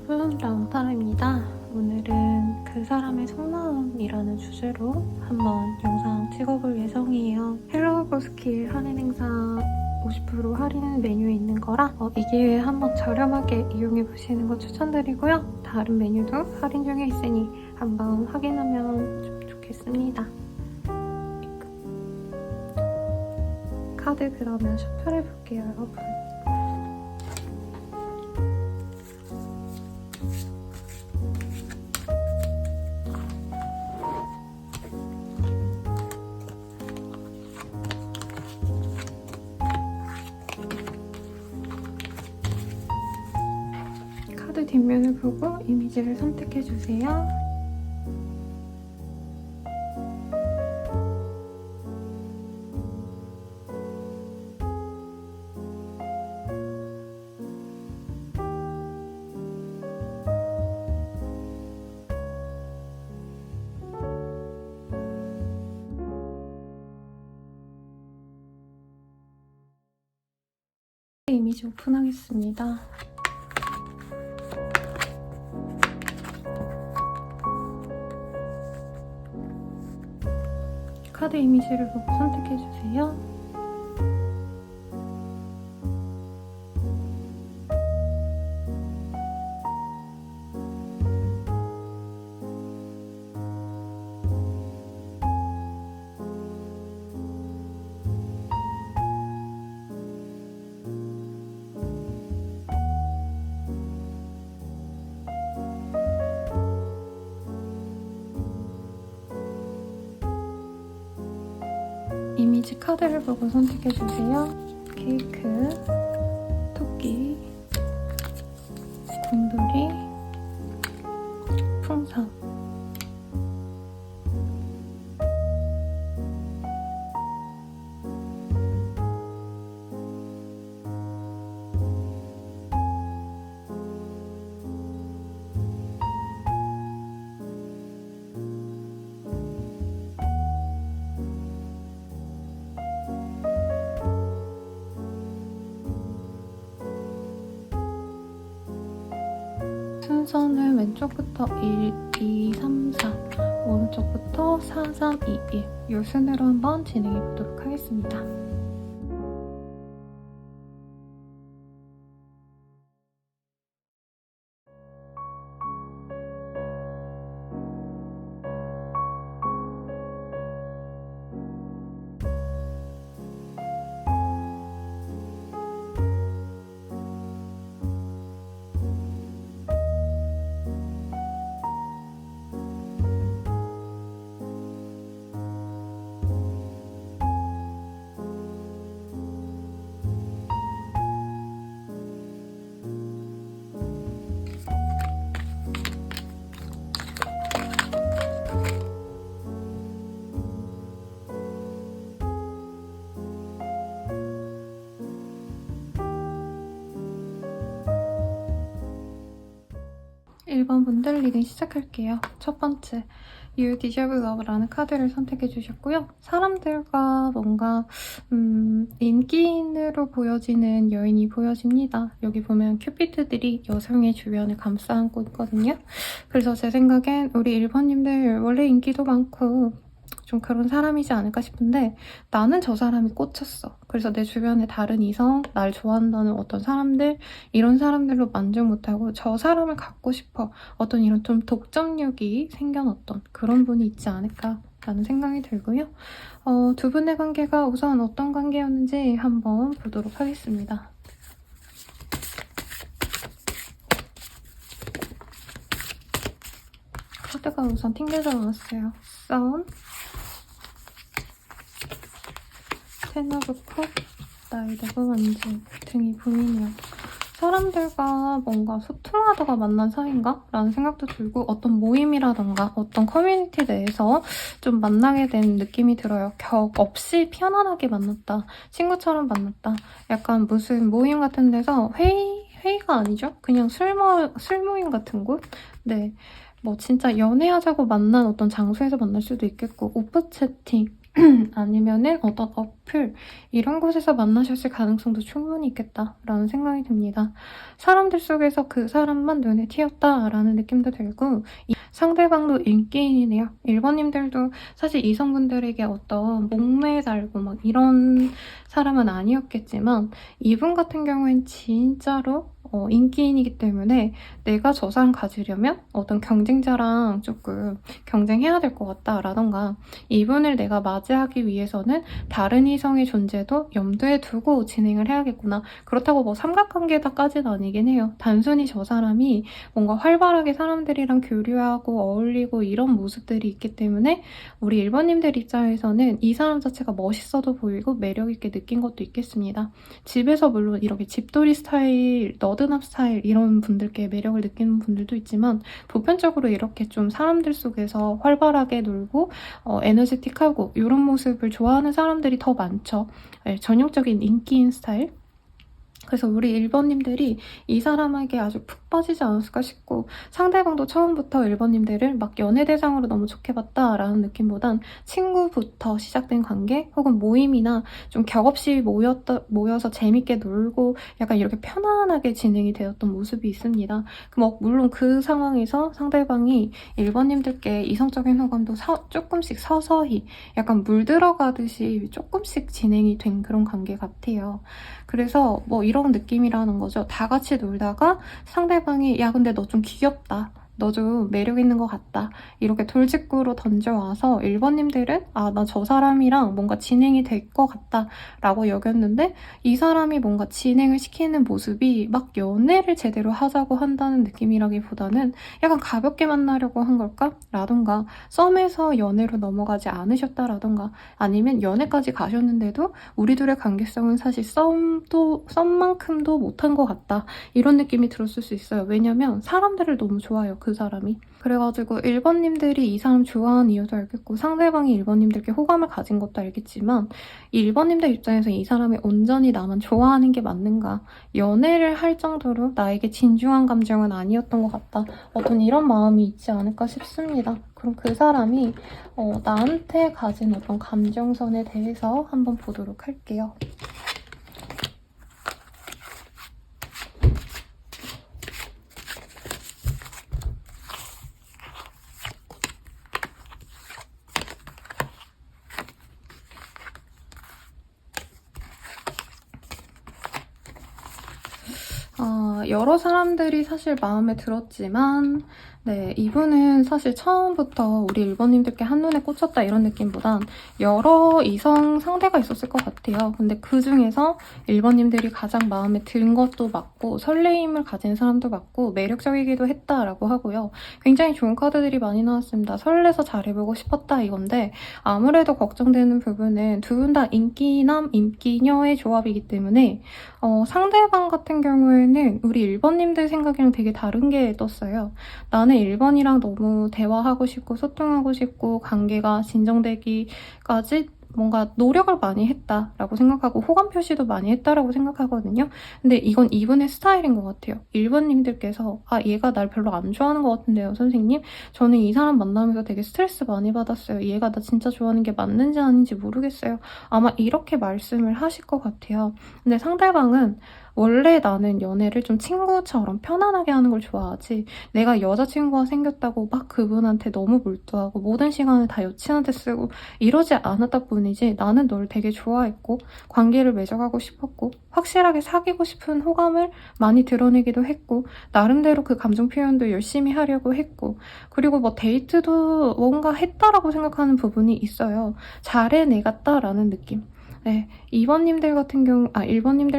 여러분, 라운타라입니다. 오늘은 그 사람의 속마음이라는 주제로 한번 영상 찍어볼 예정이에요. 헬로우버스킬 할인 행사 50% 할인 메뉴에 있는 거라 이 기회에 한번 저렴하게 이용해보시는 거 추천드리고요. 다른 메뉴도 할인 중에 있으니 한번 확인하면 좀 좋겠습니다. 카드 그러면 셔플해볼게요, 여러분. 카드 뒷면을 보고 이미지를 선택해주세요. 이미지 오픈하겠습니다. 카드 이미지를 보고 선택해주세요. 이미지 카드를 보고 선택해주세요. 케이크, 토끼, 곰돌이, 풍선. 순서는 왼쪽부터 1, 2, 3, 4, 오른쪽부터 4, 3, 2, 1 이 순으로 한번 진행해 보도록 하겠습니다. 일 번 분들 리딩 시작할게요. 첫 번째, You Deserve Love라는 카드를 선택해 주셨고요. 사람들과 뭔가 인기인으로 보여지는 여인이 보여집니다. 여기 보면 큐피드들이 여성의 주변을 감싸 안고 있거든요. 그래서 제 생각엔 우리 1번님들 원래 인기도 많고 좀 그런 사람이지 않을까 싶은데 나는 저 사람이 꽂혔어. 그래서 내 주변에 다른 이성, 날 좋아한다는 어떤 사람들, 이런 사람들로 만족 못하고 저 사람을 갖고 싶어. 어떤 이런 좀 독점력이 생겨났던 그런 분이 있지 않을까라는 생각이 들고요. 두 분의 관계가 우선 어떤 관계였는지 한번 보도록 하겠습니다. 카드가 우선 튕겨져 나왔어요. 싸움, 텐 오브 컵, 나의 누구 만지 등이 보이네요. 사람들과 뭔가 소통하다가 만난 사이인가? 라는 생각도 들고 어떤 모임이라던가 어떤 커뮤니티 내에서 좀 만나게 된 느낌이 들어요. 격 없이 편안하게 만났다. 친구처럼 만났다. 약간 무슨 모임 같은 데서 회의가 아니죠? 그냥 술 모임 같은 곳? 네. 뭐 진짜 연애하자고 만난 어떤 장소에서 만날 수도 있겠고 오프 채팅 아니면은 어떤 어플 이런 곳에서 만나셨을 가능성도 충분히 있겠다라는 생각이 듭니다. 사람들 속에서 그 사람만 눈에 띄었다라는 느낌도 들고 상대방도 인기인이네요. 1번님들도 사실 이성분들에게 어떤 목매달고 막 이런 사람은 아니었겠지만 이분 같은 경우엔 진짜로 인기인이기 때문에 내가 저 사람 가지려면 어떤 경쟁자랑 조금 경쟁해야 될 것 같다라던가 이분을 내가 맞이하기 위해서는 다른 이성의 존재도 염두에 두고 진행을 해야겠구나. 그렇다고 뭐 삼각관계다까지는 아니긴 해요. 단순히 저 사람이 뭔가 활발하게 사람들이랑 교류하고 어울리고 이런 모습들이 있기 때문에 우리 1번님들 입장에서는 이 사람 자체가 멋있어도 보이고 매력있게 느낀 것도 있겠습니다. 집에서 물론 이렇게 집돌이 스타일, 너드납 스타일 이런 분들께 매력을 느끼는 분들도 있지만 보편적으로 이렇게 좀 사람들 속에서 활발하게 놀고 에너제틱하고 이런 모습을 좋아하는 사람들이 더 많죠. 네, 전형적인 인기인 스타일. 그래서 우리 1번님들이 이 사람에게 아주 푹 빠지지 않았을까 싶고 상대방도 처음부터 1번님들을 막 연애 대상으로 너무 좋게 봤다라는 느낌보단 친구부터 시작된 관계 혹은 모임이나 좀 격없이 모여서 재밌게 놀고 약간 이렇게 편안하게 진행이 되었던 모습이 있습니다. 뭐 물론 그 상황에서 상대방이 1번님들께 이성적인 호감도 조금씩 서서히 약간 물들어가듯이 조금씩 진행이 된 그런 관계 같아요. 그래서 뭐 이런 느낌이라는 거죠. 다 같이 놀다가 상대방이 야 근데 너 좀 귀엽다. 너 좀 매력 있는 것 같다. 이렇게 돌직구로 던져와서 1번님들은 아, 나 저 사람이랑 뭔가 진행이 될 것 같다 라고 여겼는데 이 사람이 뭔가 진행을 시키는 모습이 막 연애를 제대로 하자고 한다는 느낌이라기보다는 약간 가볍게 만나려고 한 걸까? 라던가 썸에서 연애로 넘어가지 않으셨다라던가 아니면 연애까지 가셨는데도 우리 둘의 관계성은 사실 썸만큼도 못한 것 같다. 이런 느낌이 들었을 수 있어요. 왜냐면 사람들을 너무 좋아해요. 그 사람이. 그래가지고 1번님들이 이 사람 좋아하는 이유도 알겠고 상대방이 1번님들께 호감을 가진 것도 알겠지만 이 1번님들 입장에서 이 사람이 온전히 나만 좋아하는 게 맞는가 연애를 할 정도로 나에게 진중한 감정은 아니었던 것 같다. 어떤 이런 마음이 있지 않을까 싶습니다. 그럼 그 사람이 나한테 가진 어떤 감정선에 대해서 한번 보도록 할게요. 여러 사람들이 사실 마음에 들었지만 네, 이분은 사실 처음부터 우리 1번님들께 한눈에 꽂혔다 이런 느낌보단 여러 이성 상대가 있었을 것 같아요. 근데 그 중에서 1번님들이 가장 마음에 든 것도 맞고 설레임을 가진 사람도 맞고 매력적이기도 했다라고 하고요. 굉장히 좋은 카드들이 많이 나왔습니다. 설레서 잘해보고 싶었다 이건데 아무래도 걱정되는 부분은 두 분 다 인기남, 인기녀의 조합이기 때문에 상대방 같은 경우에는 우리 1번님들 생각이랑 되게 다른 게 떴어요. 나는 1번이랑 너무 대화하고 싶고 소통하고 싶고 관계가 진정되기까지 뭔가 노력을 많이 했다라고 생각하고 호감 표시도 많이 했다라고 생각하거든요. 근데 이건 이분의 스타일인 것 같아요. 1번님들께서 아 얘가 날 별로 안 좋아하는 것 같은데요 선생님? 저는 이 사람 만나면서 되게 스트레스 많이 받았어요. 얘가 나 진짜 좋아하는 게 맞는지 아닌지 모르겠어요. 아마 이렇게 말씀을 하실 것 같아요. 근데 상대방은 원래 나는 연애를 좀 친구처럼 편안하게 하는 걸 좋아하지 내가 여자친구가 생겼다고 막 그분한테 너무 몰두하고 모든 시간을 다 여친한테 쓰고 이러지 않았다 뿐이지 나는 널 되게 좋아했고 관계를 맺어가고 싶었고 확실하게 사귀고 싶은 호감을 많이 드러내기도 했고 나름대로 그 감정 표현도 열심히 하려고 했고 그리고 뭐 데이트도 뭔가 했다라고 생각하는 부분이 있어요. 잘해내갔다라는 느낌. 네, 1번님들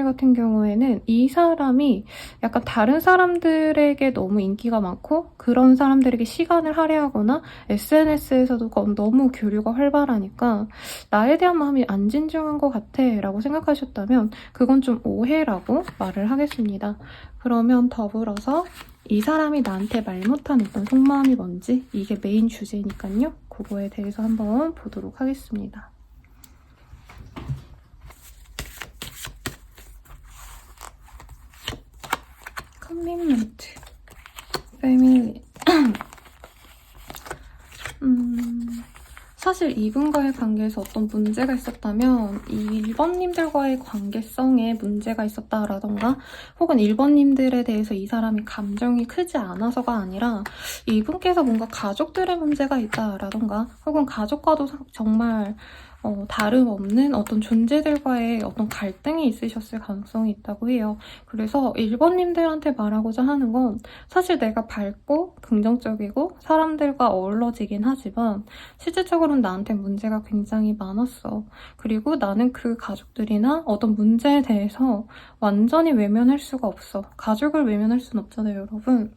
같은 경우에는 이 사람이 약간 다른 사람들에게 너무 인기가 많고 그런 사람들에게 시간을 할애하거나 SNS에서도 너무 교류가 활발하니까 나에 대한 마음이 안 진중한 것 같아 라고 생각하셨다면 그건 좀 오해라고 말을 하겠습니다. 그러면 더불어서 이 사람이 나한테 말 못한 어떤 속마음이 뭔지 이게 메인 주제니까요. 그거에 대해서 한번 보도록 하겠습니다. 커미먼트, 패밀리 사실 이분과의 관계에서 어떤 문제가 있었다면 이 1번님들과의 관계성에 문제가 있었다라던가 혹은 1번님들에 대해서 이 사람이 감정이 크지 않아서가 아니라 이분께서 뭔가 가족들의 문제가 있다라던가 혹은 가족과도 정말 다름없는 어떤 존재들과의 어떤 갈등이 있으셨을 가능성이 있다고 해요. 그래서 1번님들한테 말하고자 하는 건 사실 내가 밝고 긍정적이고 사람들과 어우러지긴 하지만 실질적으로는 나한테 문제가 굉장히 많았어. 그리고 나는 그 가족들이나 어떤 문제에 대해서 완전히 외면할 수가 없어. 가족을 외면할 수는 없잖아요, 여러분.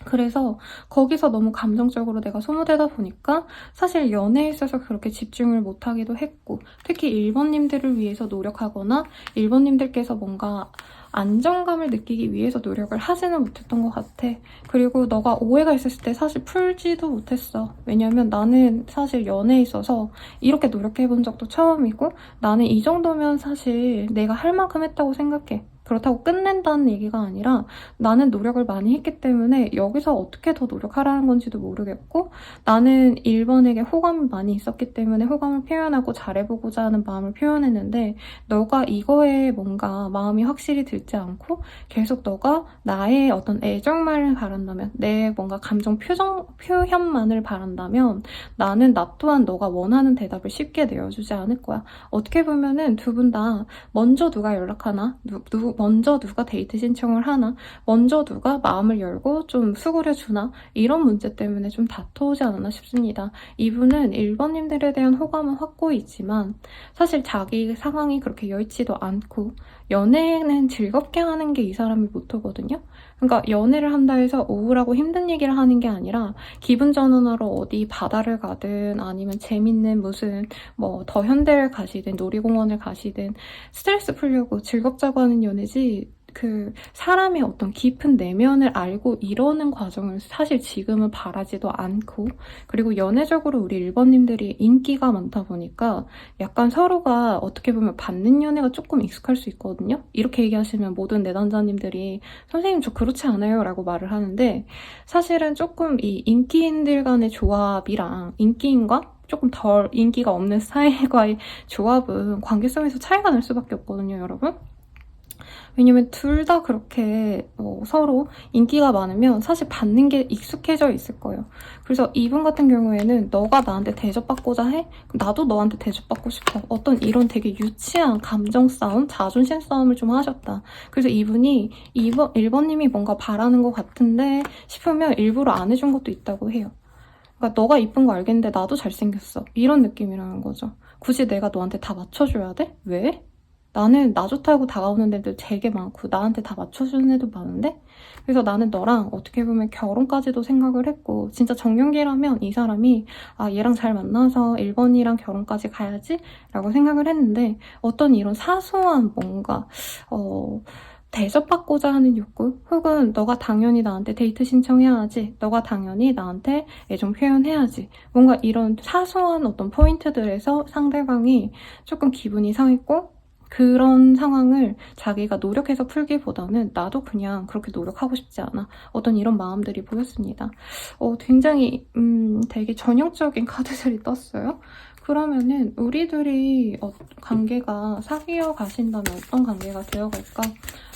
그래서 거기서 너무 감정적으로 내가 소모되다 보니까 사실 연애에 있어서 그렇게 집중을 못하기도 했고 특히 1번님들을 위해서 노력하거나 1번님들께서 뭔가 안정감을 느끼기 위해서 노력을 하지는 못했던 것 같아. 그리고 너가 오해가 있었을 때 사실 풀지도 못했어. 왜냐면 나는 사실 연애에 있어서 이렇게 노력해본 적도 처음이고 나는 이 정도면 사실 내가 할 만큼 했다고 생각해. 그렇다고 끝낸다는 얘기가 아니라 나는 노력을 많이 했기 때문에 여기서 어떻게 더 노력하라는 건지도 모르겠고 나는 1번에게 호감이 많이 있었기 때문에 호감을 표현하고 잘해보고자 하는 마음을 표현했는데 너가 이거에 뭔가 마음이 확실히 들지 않고 계속 너가 나의 어떤 애정만을 바란다면 내 뭔가 감정 표현만을 바란다면 나는 나 또한 너가 원하는 대답을 쉽게 내어주지 않을 거야. 어떻게 보면은 두 분 다 먼저 누가 연락하나 먼저 누가 데이트 신청을 하나 먼저 누가 마음을 열고 좀 수그려 주나 이런 문제 때문에 좀 다투지 않았나 싶습니다. 이분은 1번님들에 대한 호감은 확고히 있지만 사실 자기 상황이 그렇게 여의치도 않고 연애는 즐겁게 하는 게 이 사람의 모토거든요. 그러니까 연애를 한다 해서 우울하고 힘든 얘기를 하는 게 아니라 기분 전환하러 어디 바다를 가든 아니면 재밌는 무슨 뭐 더 현대를 가시든 놀이공원을 가시든 스트레스 풀려고 즐겁자고 하는 연애지 그 사람의 어떤 깊은 내면을 알고 이러는 과정을 사실 지금은 바라지도 않고 그리고 연애적으로 우리 1번님들이 인기가 많다 보니까 약간 서로가 어떻게 보면 받는 연애가 조금 익숙할 수 있거든요. 이렇게 얘기하시면 모든 내담자님들이 선생님 저 그렇지 않아요 라고 말을 하는데 사실은 조금 이 인기인들 간의 조합이랑 인기인과 조금 덜 인기가 없는 스타일과의 조합은 관계성에서 차이가 날 수밖에 없거든요, 여러분. 왜냐면 둘 다 그렇게 서로 인기가 많으면 사실 받는 게 익숙해져 있을 거예요. 그래서 이분 같은 경우에는 너가 나한테 대접받고자 해? 나도 너한테 대접받고 싶어. 어떤 이런 되게 유치한 감정 싸움, 자존심 싸움을 좀 하셨다. 그래서 이분이 1번님이 뭔가 바라는 것 같은데 싶으면 일부러 안 해준 것도 있다고 해요. 그러니까 너가 이쁜 거 알겠는데 나도 잘생겼어. 이런 느낌이라는 거죠. 굳이 내가 너한테 다 맞춰줘야 돼? 왜? 나는 나 좋다고 다가오는 애들 되게 많고 나한테 다 맞춰주는 애도 많은데 그래서 나는 너랑 어떻게 보면 결혼까지도 생각을 했고 진짜 정년기라면 이 사람이 아 얘랑 잘 만나서 1번이랑 결혼까지 가야지 라고 생각을 했는데 어떤 이런 사소한 뭔가 대접받고자 하는 욕구 혹은 너가 당연히 나한테 데이트 신청해야지 너가 당연히 나한테 애정 표현해야지 뭔가 이런 사소한 어떤 포인트들에서 상대방이 조금 기분이 상했고 그런 상황을 자기가 노력해서 풀기보다는 나도 그냥 그렇게 노력하고 싶지 않아. 어떤 이런 마음들이 보였습니다. 굉장히 되게 전형적인 카드들이 떴어요. 그러면은 우리들이 관계가 사귀어 가신다면 어떤 관계가 되어갈까?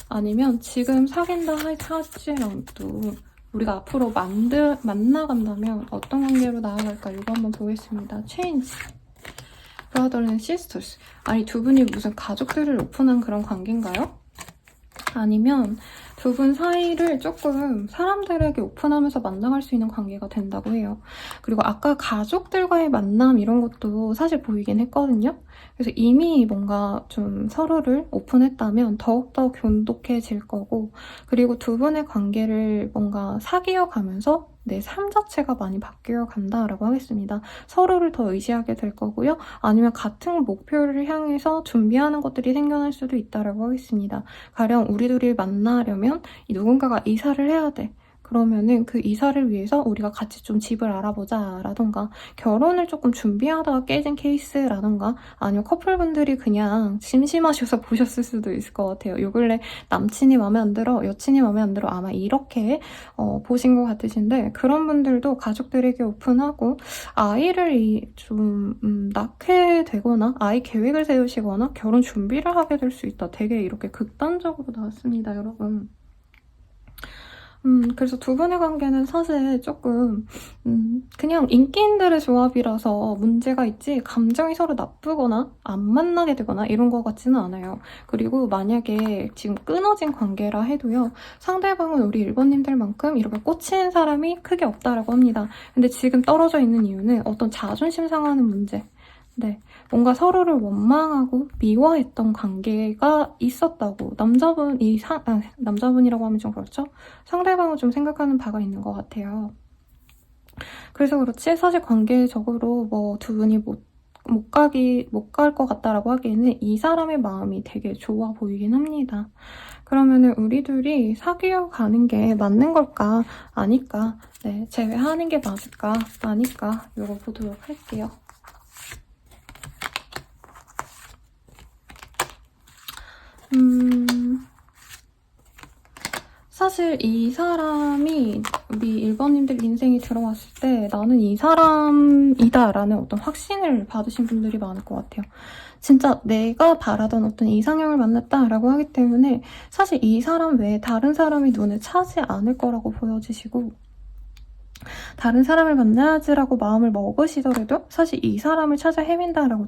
아니면 지금 사귄다 할지라도 우리가 앞으로 만나간다면 어떤 관계로 나아갈까? 이거 한번 보겠습니다. 체인지. 브라더 앤 시스터스. 아니 두 분이 무슨 가족들을 오픈한 그런 관계인가요? 아니면 두 분 사이를 조금 사람들에게 오픈하면서 만나갈 수 있는 관계가 된다고 해요. 그리고 아까 가족들과의 만남 이런 것도 사실 보이긴 했거든요. 그래서 이미 뭔가 좀 서로를 오픈했다면 더욱더 돈독해질 거고 그리고 두 분의 관계를 뭔가 사귀어 가면서 내 삶 자체가 많이 바뀌어 간다라고 하겠습니다. 서로를 더 의지하게 될 거고요. 아니면 같은 목표를 향해서 준비하는 것들이 생겨날 수도 있다라고 하겠습니다. 가령 우리 둘이 만나려면 누군가가 이사를 해야 돼. 그러면은 그 이사를 위해서 우리가 같이 좀 집을 알아보자 라던가, 결혼을 조금 준비하다가 깨진 케이스라던가, 아니면 커플분들이 그냥 심심하셔서 보셨을 수도 있을 것 같아요. 요 근래 남친이 마음에 안 들어, 여친이 마음에 안 들어, 아마 이렇게 보신 것 같으신데, 그런 분들도 가족들에게 오픈하고 아이를 낳게 되거나 아이 계획을 세우시거나 결혼 준비를 하게 될 수 있다. 되게 이렇게 극단적으로 나왔습니다, 여러분. 그래서 두 분의 관계는 사실 조금 그냥 인기인들의 조합이라서 문제가 있지, 감정이 서로 나쁘거나 안 만나게 되거나 이런 것 같지는 않아요. 그리고 만약에 지금 끊어진 관계라 해도요, 상대방은 우리 1번님들만큼 이렇게 꽂힌 사람이 크게 없다라고 합니다. 근데 지금 떨어져 있는 이유는 어떤 자존심 상하는 문제, 네, 뭔가 서로를 원망하고 미워했던 관계가 있었다고 남자분이라고 하면 좀 그렇죠? 상대방은 좀 생각하는 바가 있는 것 같아요. 그래서 그렇지 사실 관계적으로 뭐 두 분이 못 갈 것 같다라고 하기에는 이 사람의 마음이 되게 좋아 보이긴 합니다. 그러면은 우리 둘이 사귀어 가는 게 맞는 걸까? 아닐까? 네, 제외하는 게 맞을까? 아닐까? 이거 보도록 할게요. 사실 이 사람이 우리 1번님들 인생에 들어왔을 때 나는 이 사람이다 라는 어떤 확신을 받으신 분들이 많을 것 같아요. 진짜 내가 바라던 어떤 이상형을 만났다라고 하기 때문에 사실 이 사람 외에 다른 사람이 눈에 차지 않을 거라고 보여지시고, 다른 사람을 만나야지라고 마음을 먹으시더라도 사실 이 사람을 찾아 헤맨다라고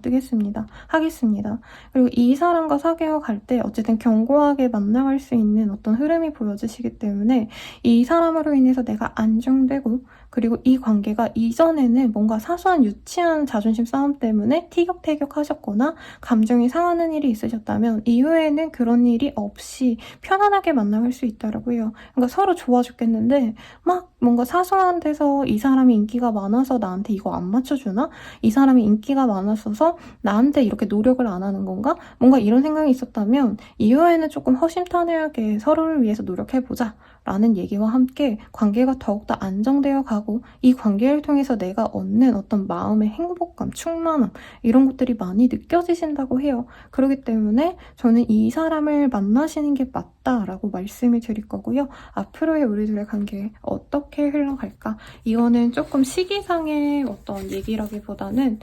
하겠습니다. 그리고 이 사람과 사귀어 갈 때 어쨌든 견고하게 만나갈 수 있는 어떤 흐름이 보여지시기 때문에 이 사람으로 인해서 내가 안정되고, 그리고 이 관계가 이전에는 뭔가 사소한 유치한 자존심 싸움 때문에 티격태격 하셨거나 감정이 상하는 일이 있으셨다면 이후에는 그런 일이 없이 편안하게 만나갈 수 있다라고 해요. 그러니까 서로 좋아 죽겠는데 막 뭔가 사소한 데서 이 사람이 인기가 많아서 나한테 이거 안 맞춰주나? 이 사람이 인기가 많았어서 나한테 이렇게 노력을 안 하는 건가? 뭔가 이런 생각이 있었다면 이후에는 조금 허심탄회하게 서로를 위해서 노력해보자 라는 얘기와 함께 관계가 더욱더 안정되어 가고, 이 관계를 통해서 내가 얻는 어떤 마음의 행복감, 충만함 이런 것들이 많이 느껴지신다고 해요. 그렇기 때문에 저는 이 사람을 만나시는 게 맞다라고 말씀을 드릴 거고요. 앞으로의 우리 둘의 관계 어떻게 흘러갈까? 이거는 조금 시기상의 어떤 얘기라기보다는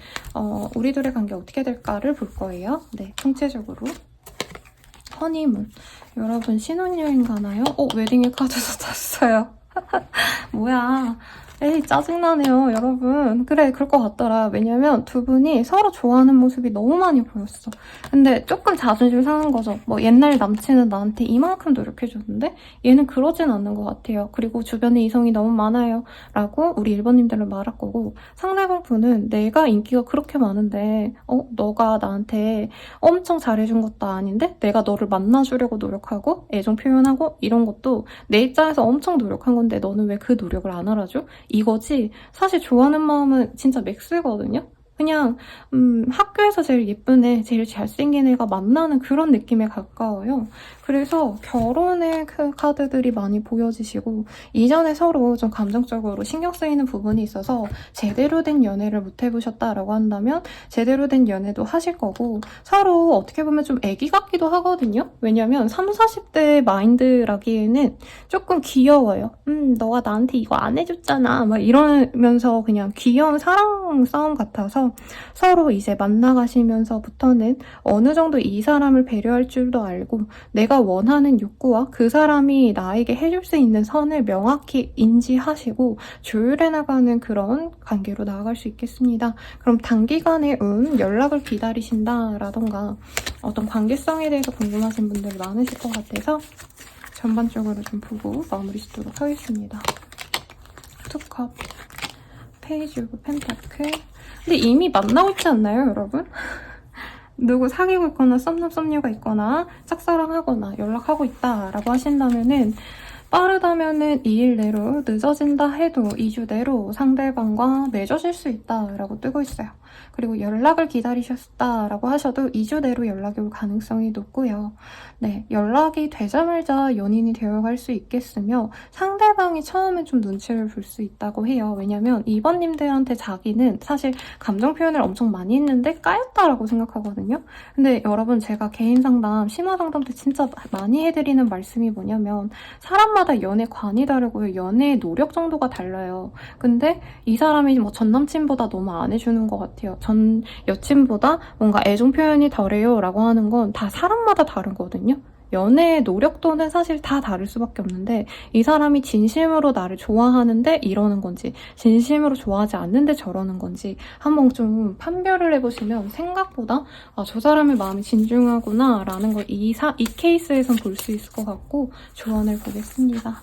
우리 둘의 관계 어떻게 될까를 볼 거예요. 네, 총체적으로. 허니문. 여러분 신혼여행 가나요? 웨딩의 카드도 탔어요. 뭐야. 에이, 짜증나네요, 여러분. 그래, 그럴 것 같더라. 왜냐면 두 분이 서로 좋아하는 모습이 너무 많이 보였어. 근데 조금 자존심 상한 거죠. 뭐 옛날 남친은 나한테 이만큼 노력해줬는데 얘는 그러진 않는 것 같아요. 그리고 주변에 이성이 너무 많아요 라고 우리 1번님들은 말할 거고, 상대방 분은 내가 인기가 그렇게 많은데 너가 나한테 엄청 잘해준 것도 아닌데 내가 너를 만나주려고 노력하고 애정 표현하고 이런 것도 내 입장에서 엄청 노력한 건데 너는 왜 그 노력을 안 알아줘? 이거지. 사실 좋아하는 마음은 진짜 맥스거든요. 그냥 학교에서 제일 예쁜 애, 제일 잘생긴 애가 만나는 그런 느낌에 가까워요. 그래서 결혼의 그 카드들이 많이 보여지시고, 이전에 서로 좀 감정적으로 신경 쓰이는 부분이 있어서 제대로 된 연애를 못 해보셨다라고 한다면 제대로 된 연애도 하실 거고, 서로 어떻게 보면 좀 애기 같기도 하거든요. 왜냐면 30, 40대 마인드라기에는 조금 귀여워요. 너가 나한테 이거 안 해줬잖아 막 이러면서 그냥 귀여운 사랑 싸움 같아서 서로 이제 만나가시면서부터는 어느 정도 이 사람을 배려할 줄도 알고, 내가 원하는 욕구와 그 사람이 나에게 해줄 수 있는 선을 명확히 인지하시고 조율해 나가는 그런 관계로 나아갈 수 있겠습니다. 그럼 단기간에 연락을 기다리신다라던가 어떤 관계성에 대해서 궁금하신 분들이 많으실 것 같아서 전반적으로 좀 보고 마무리 짓도록 하겠습니다. 투컵, 페이지 오브 펜타클. 근데 이미 만나고 있지 않나요, 여러분? 누구 사귀고 있거나 썸남썸녀가 있거나 짝사랑하거나 연락하고 있다라고 하신다면은 빠르다면은 2일 내로, 늦어진다 해도 2주 내로 상대방과 맺어질 수 있다라고 뜨고 있어요. 그리고 연락을 기다리셨다라고 하셔도 2주 내로 연락이 올 가능성이 높고요. 네, 연락이 되자마자 연인이 되어갈 수 있겠으며 상대방이 처음에 좀 눈치를 볼 수 있다고 해요. 왜냐면 2번님들한테 자기는 사실 감정 표현을 엄청 많이 했는데 까였다라고 생각하거든요. 근데 여러분, 제가 개인 상담, 심화 상담 때 진짜 많이 해드리는 말씀이 뭐냐면 사람마다 연애관이 다르고요. 연애의 노력 정도가 달라요. 근데 이 사람이 뭐 전 남친보다 너무 안 해주는 것 같아요. 전 여친보다 뭔가 애정 표현이 덜해요 라고 하는 건 다 사람마다 다르거든요. 연애의 노력도는 사실 다 다를 수밖에 없는데 이 사람이 진심으로 나를 좋아하는데 이러는 건지 진심으로 좋아하지 않는데 저러는 건지 한번 좀 판별을 해보시면 생각보다 저 사람의 마음이 진중하구나 라는 걸 이 케이스에선 볼 수 있을 것 같고 조언을 보겠습니다.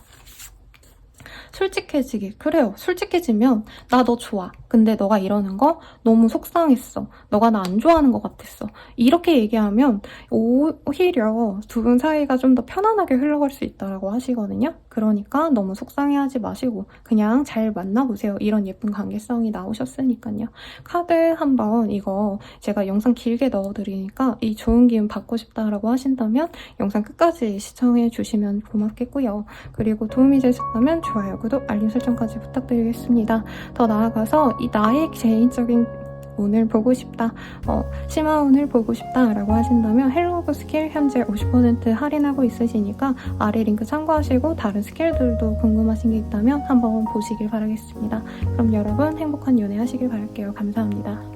솔직해지기. 그래요. 솔직해지면 나 너 좋아. 근데 너가 이러는 거 너무 속상했어. 너가 나 안 좋아하는 것 같았어. 이렇게 얘기하면 오히려 두 분 사이가 좀 더 편안하게 흘러갈 수 있다고 하시거든요. 그러니까 너무 속상해하지 마시고 그냥 잘 만나보세요. 이런 예쁜 관계성이 나오셨으니까요. 카드 한번 이거 제가 영상 길게 넣어드리니까 이 좋은 기운 받고 싶다라고 하신다면 영상 끝까지 시청해 주시면 고맙겠고요. 그리고 도움이 되셨다면 좋아요, 구독, 알림 설정까지 부탁드리겠습니다. 더 나아가서 이 나의 개인적인 운을 보고 싶다, 심화 운을 보고 싶다 라고 하신다면 헬로그 스킬 현재 50% 할인하고 있으시니까 아래 링크 참고하시고 다른 스킬들도 궁금하신 게 있다면 한번 보시길 바라겠습니다. 그럼 여러분 행복한 연애 하시길 바랄게요. 감사합니다.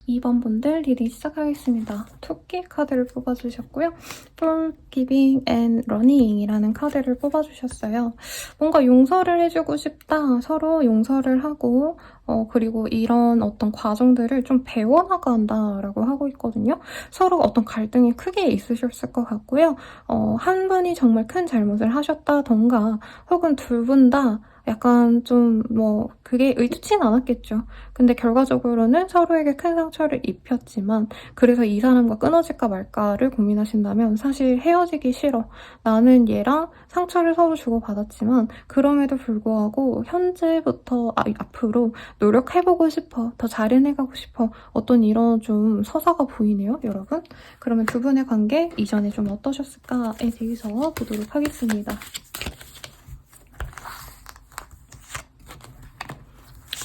(2번) 분들 리딩 시작하겠습니다. 토끼 카드를 뽑아주셨고요. Forgiving and Running이라는 카드를 뽑아주셨어요. 뭔가 용서를 해주고 싶다. 서로 용서를 하고 그리고 이런 어떤 과정들을 좀 배워나간다라고 하고 있거든요. 서로 어떤 갈등이 크게 있으셨을 것 같고요. 한 분이 정말 큰 잘못을 하셨다던가 혹은 둘 분 다 약간 좀 그게 의도치는 않았겠죠. 근데 결과적으로는 서로에게 큰 상처를 입혔지만 그래서 이 사람과 끊어질까 말까를 고민하신다면 사실 헤어지기 싫어. 나는 얘랑 상처를 서로 주고받았지만 그럼에도 불구하고 현재부터 앞으로 노력해보고 싶어. 더 잘해내가고 싶어. 어떤 이런 좀 서사가 보이네요, 여러분. 그러면 두 분의 관계 이전에 좀 어떠셨을까에 대해서 보도록 하겠습니다.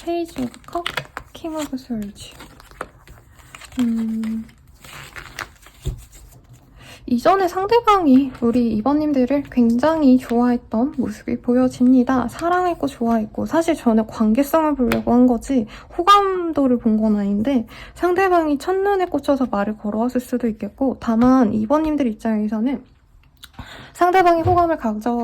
페이지 오브 컵, 킹 오브 솔즈. 이전에 상대방이 우리 2번님들을 굉장히 좋아했던 모습이 보여집니다. 사랑했고 좋아했고 사실 저는 관계성을 보려고 한 거지 호감도를 본 건 아닌데 상대방이 첫눈에 꽂혀서 말을 걸어왔을 수도 있겠고 다만 2번님들 입장에서는 상대방이 호감을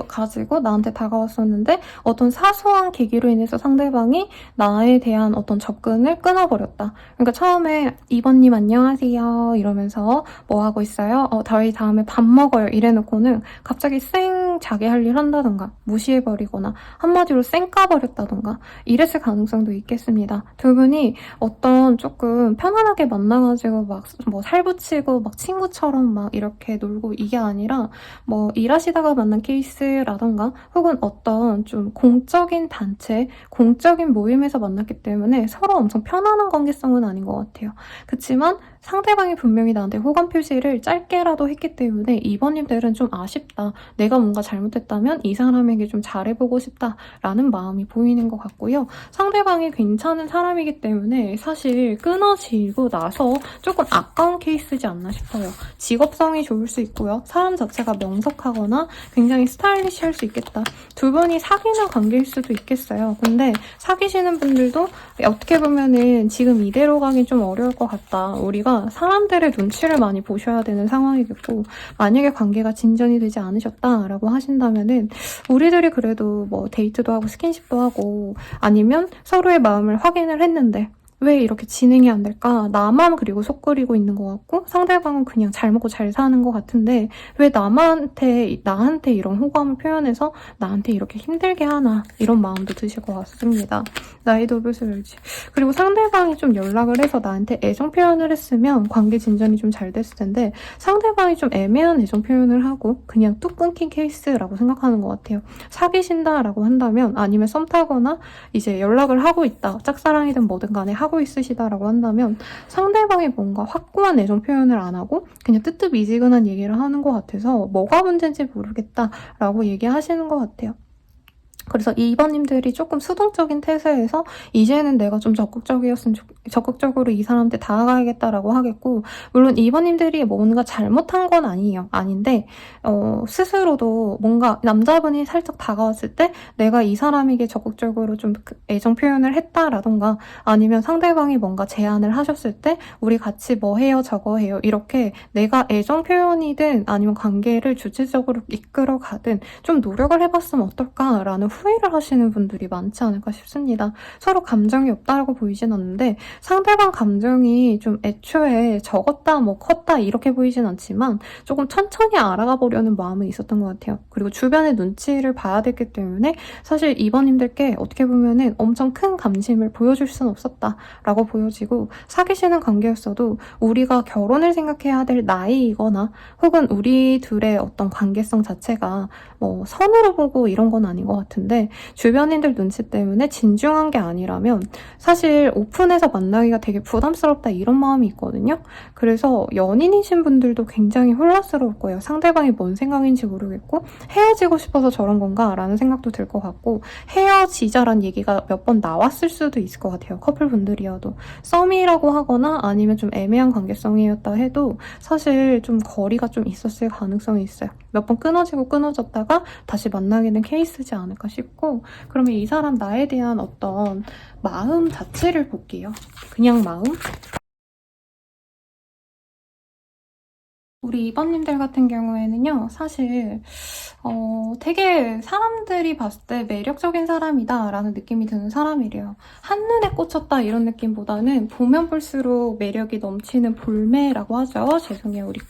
가지고 나한테 다가왔었는데 어떤 사소한 계기로 인해서 상대방이 나에 대한 어떤 접근을 끊어버렸다. 그러니까 처음에 2번님 안녕하세요 이러면서 뭐 하고 있어요? 저희 다음에 밥 먹어요 이래놓고는 갑자기 쌩 자기 할 일 한다던가 무시해버리거나 한마디로 쌩 까버렸다던가 이랬을 가능성도 있겠습니다. 두 분이 어떤 조금 편안하게 만나가지고 막 뭐 살붙이고 막 친구처럼 막 이렇게 놀고 이게 아니라 뭐 일하시다가 만난 케이스라던가 혹은 어떤 좀 공적인 단체, 공적인 모임에서 만났기 때문에 서로 엄청 편안한 관계성은 아닌 것 같아요. 그치만 상대방이 분명히 나한테 호감 표시를 짧게라도 했기 때문에 2번님들은 좀 아쉽다. 내가 뭔가 잘못했다면 이 사람에게 좀 잘해보고 싶다라는 마음이 보이는 것 같고요. 상대방이 괜찮은 사람이기 때문에 사실 끊어지고 나서 조금 아까운 케이스지 않나 싶어요. 직업성이 좋을 수 있고요. 사람 자체가 명석하거나 굉장히 스타일리시할 수 있겠다. 두 분이 사귀는 관계일 수도 있겠어요. 근데 사귀시는 분들도 어떻게 보면은 지금 이대로 가긴 좀 어려울 것 같다. 우리가 사람들의 눈치를 많이 보셔야 되는 상황이겠고 만약에 관계가 진전이 되지 않으셨다라고 하신다면은 우리들이 그래도 뭐 데이트도 하고 스킨십도 하고 아니면 서로의 마음을 확인을 했는데 왜 이렇게 진행이 안 될까? 나만 그리고 속 끓이고 있는 것 같고 상대방은 그냥 잘 먹고 잘 사는 것 같은데 왜 나한테 이런 호감을 표현해서 나한테 이렇게 힘들게 하나 이런 마음도 드실 것 같습니다. 나이도 불슬지. 그리고 상대방이 좀 연락을 해서 나한테 애정 표현을 했으면 관계 진전이 좀 잘 됐을 텐데 상대방이 좀 애매한 애정 표현을 하고 그냥 뚝 끊긴 케이스라고 생각하는 것 같아요. 사귀신다라고 한다면 아니면 썸 타거나 이제 연락을 하고 있다. 짝사랑이든 뭐든 간에 하고 있으시다라고 한다면 상대방이 뭔가 확고한 애정 표현을 안 하고 그냥 뜨뜻미지근한 얘기를 하는 것 같아서 뭐가 문제인지 모르겠다라고 얘기하시는 것 같아요. 그래서 2번님들이 조금 수동적인 태세에서 이제는 내가 좀 적극적으로 이 사람한테 다가가야겠다라고 하겠고 물론 2번님들이 뭔가 잘못한 건 아니에요. 아닌데 스스로도 뭔가 남자분이 살짝 다가왔을 때 내가 이 사람에게 적극적으로 좀 애정 표현을 했다라던가 아니면 상대방이 뭔가 제안을 하셨을 때 우리 같이 뭐 해요 저거 해요 이렇게 내가 애정 표현이든 아니면 관계를 주체적으로 이끌어 가든 좀 노력을 해봤으면 어떨까라는 후회를 하시는 분들이 많지 않을까 싶습니다. 서로 감정이 없다고 보이진 않는데 상대방 감정이 좀 애초에 적었다 뭐 컸다 이렇게 보이진 않지만 조금 천천히 알아가 보려는 마음은 있었던 것 같아요. 그리고 주변의 눈치를 봐야 됐기 때문에 사실 2번님들께 어떻게 보면은 엄청 큰 감심을 보여줄 수는 없었다라고 보여지고 사귀시는 관계였어도 우리가 결혼을 생각해야 될 나이이거나 혹은 우리 둘의 어떤 관계성 자체가 뭐 선으로 보고 이런 건 아닌 것 같은데 주변인들 눈치 때문에 진중한 게 아니라면 사실 오픈해서 만나기가 되게 부담스럽다 이런 마음이 있거든요. 그래서 연인이신 분들도 굉장히 혼란스러울 거예요. 상대방이 뭔 생각인지 모르겠고 헤어지고 싶어서 저런 건가? 라는 생각도 들 것 같고 헤어지자란 얘기가 몇 번 나왔을 수도 있을 것 같아요. 커플분들이어도. 썸이라고 하거나 아니면 좀 애매한 관계성이었다 해도 사실 좀 거리가 좀 있었을 가능성이 있어요. 몇 번 끊어지고 끊어졌다가 다시 만나게 된 케이스지 않을까 싶고 그러면 이 사람 나에 대한 어떤 마음 자체를 볼게요. 그냥 마음? 우리 2번님들 같은 경우에는요, 사실, 되게 사람들이 봤을 때 매력적인 사람이다 라는 느낌이 드는 사람이래요. 한눈에 꽂혔다 이런 느낌보다는 보면 볼수록 매력이 넘치는 볼매라고 하죠. 죄송해요, 우리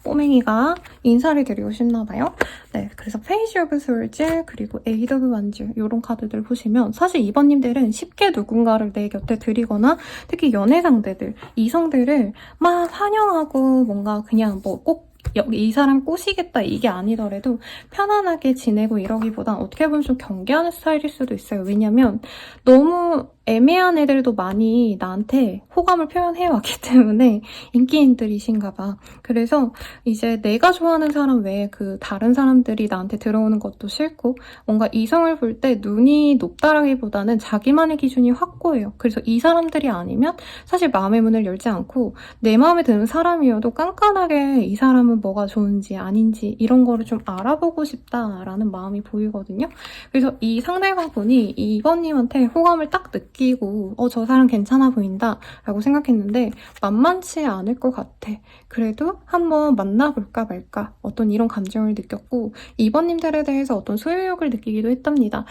꼬맹이가 인사를 드리고 싶나봐요. 네, 그래서 페이지 오브 스월즈 그리고 에이드 오브 완즈 이런 카드들 보시면 사실 2번님들은 쉽게 누군가를 내 곁에 들이거나 특히 연애 상대들, 이성들을 막 환영하고 뭔가 그냥 뭐 꼭 이 사람 꼬시겠다 이게 아니더라도 편안하게 지내고 이러기보단 어떻게 보면 좀 경계하는 스타일일 수도 있어요. 왜냐면 너무 애매한 애들도 많이 나한테 호감을 표현해왔기 때문에 인기인들이신가 봐. 그래서 이제 내가 좋아하는 사람 외에 그 다른 사람들이 나한테 들어오는 것도 싫고 뭔가 이성을 볼 때 눈이 높다라기보다는 자기만의 기준이 확고해요. 그래서 이 사람들이 아니면 사실 마음의 문을 열지 않고 내 마음에 드는 사람이어도 깐깐하게 이 사람은 지금은 뭐가 좋은지 아닌지 이런 거를 좀 알아보고 싶다라는 마음이 보이거든요. 그래서 이 상대방분이 2번님한테 호감을 딱 느끼고 저 사람 괜찮아 보인다 라고 생각했는데 만만치 않을 것 같아. 그래도 한번 만나볼까 말까 어떤 이런 감정을 느꼈고 2번님들에 대해서 어떤 소유욕을 느끼기도 했답니다.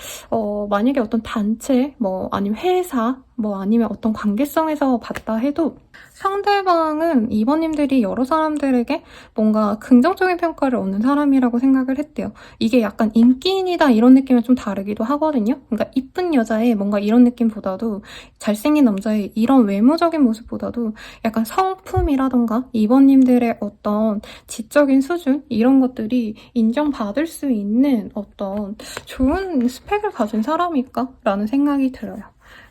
만약에 어떤 단체 아니면 회사 아니면 어떤 관계성에서 봤다 해도 상대방은 2번님들이 여러 사람들에게 뭔가 긍정적인 평가를 얻는 사람이라고 생각을 했대요. 이게 약간 인기인이다 이런 느낌은 좀 다르기도 하거든요. 그러니까 이쁜 여자의 뭔가 이런 느낌보다도 잘생긴 남자의 이런 외모적인 모습보다도 약간 성품이라던가 2번님들의 어떤 지적인 수준 이런 것들이 인정받을 수 있는 어떤 좋은 스펙을 가진 사람일까? 라는 생각이 들어요.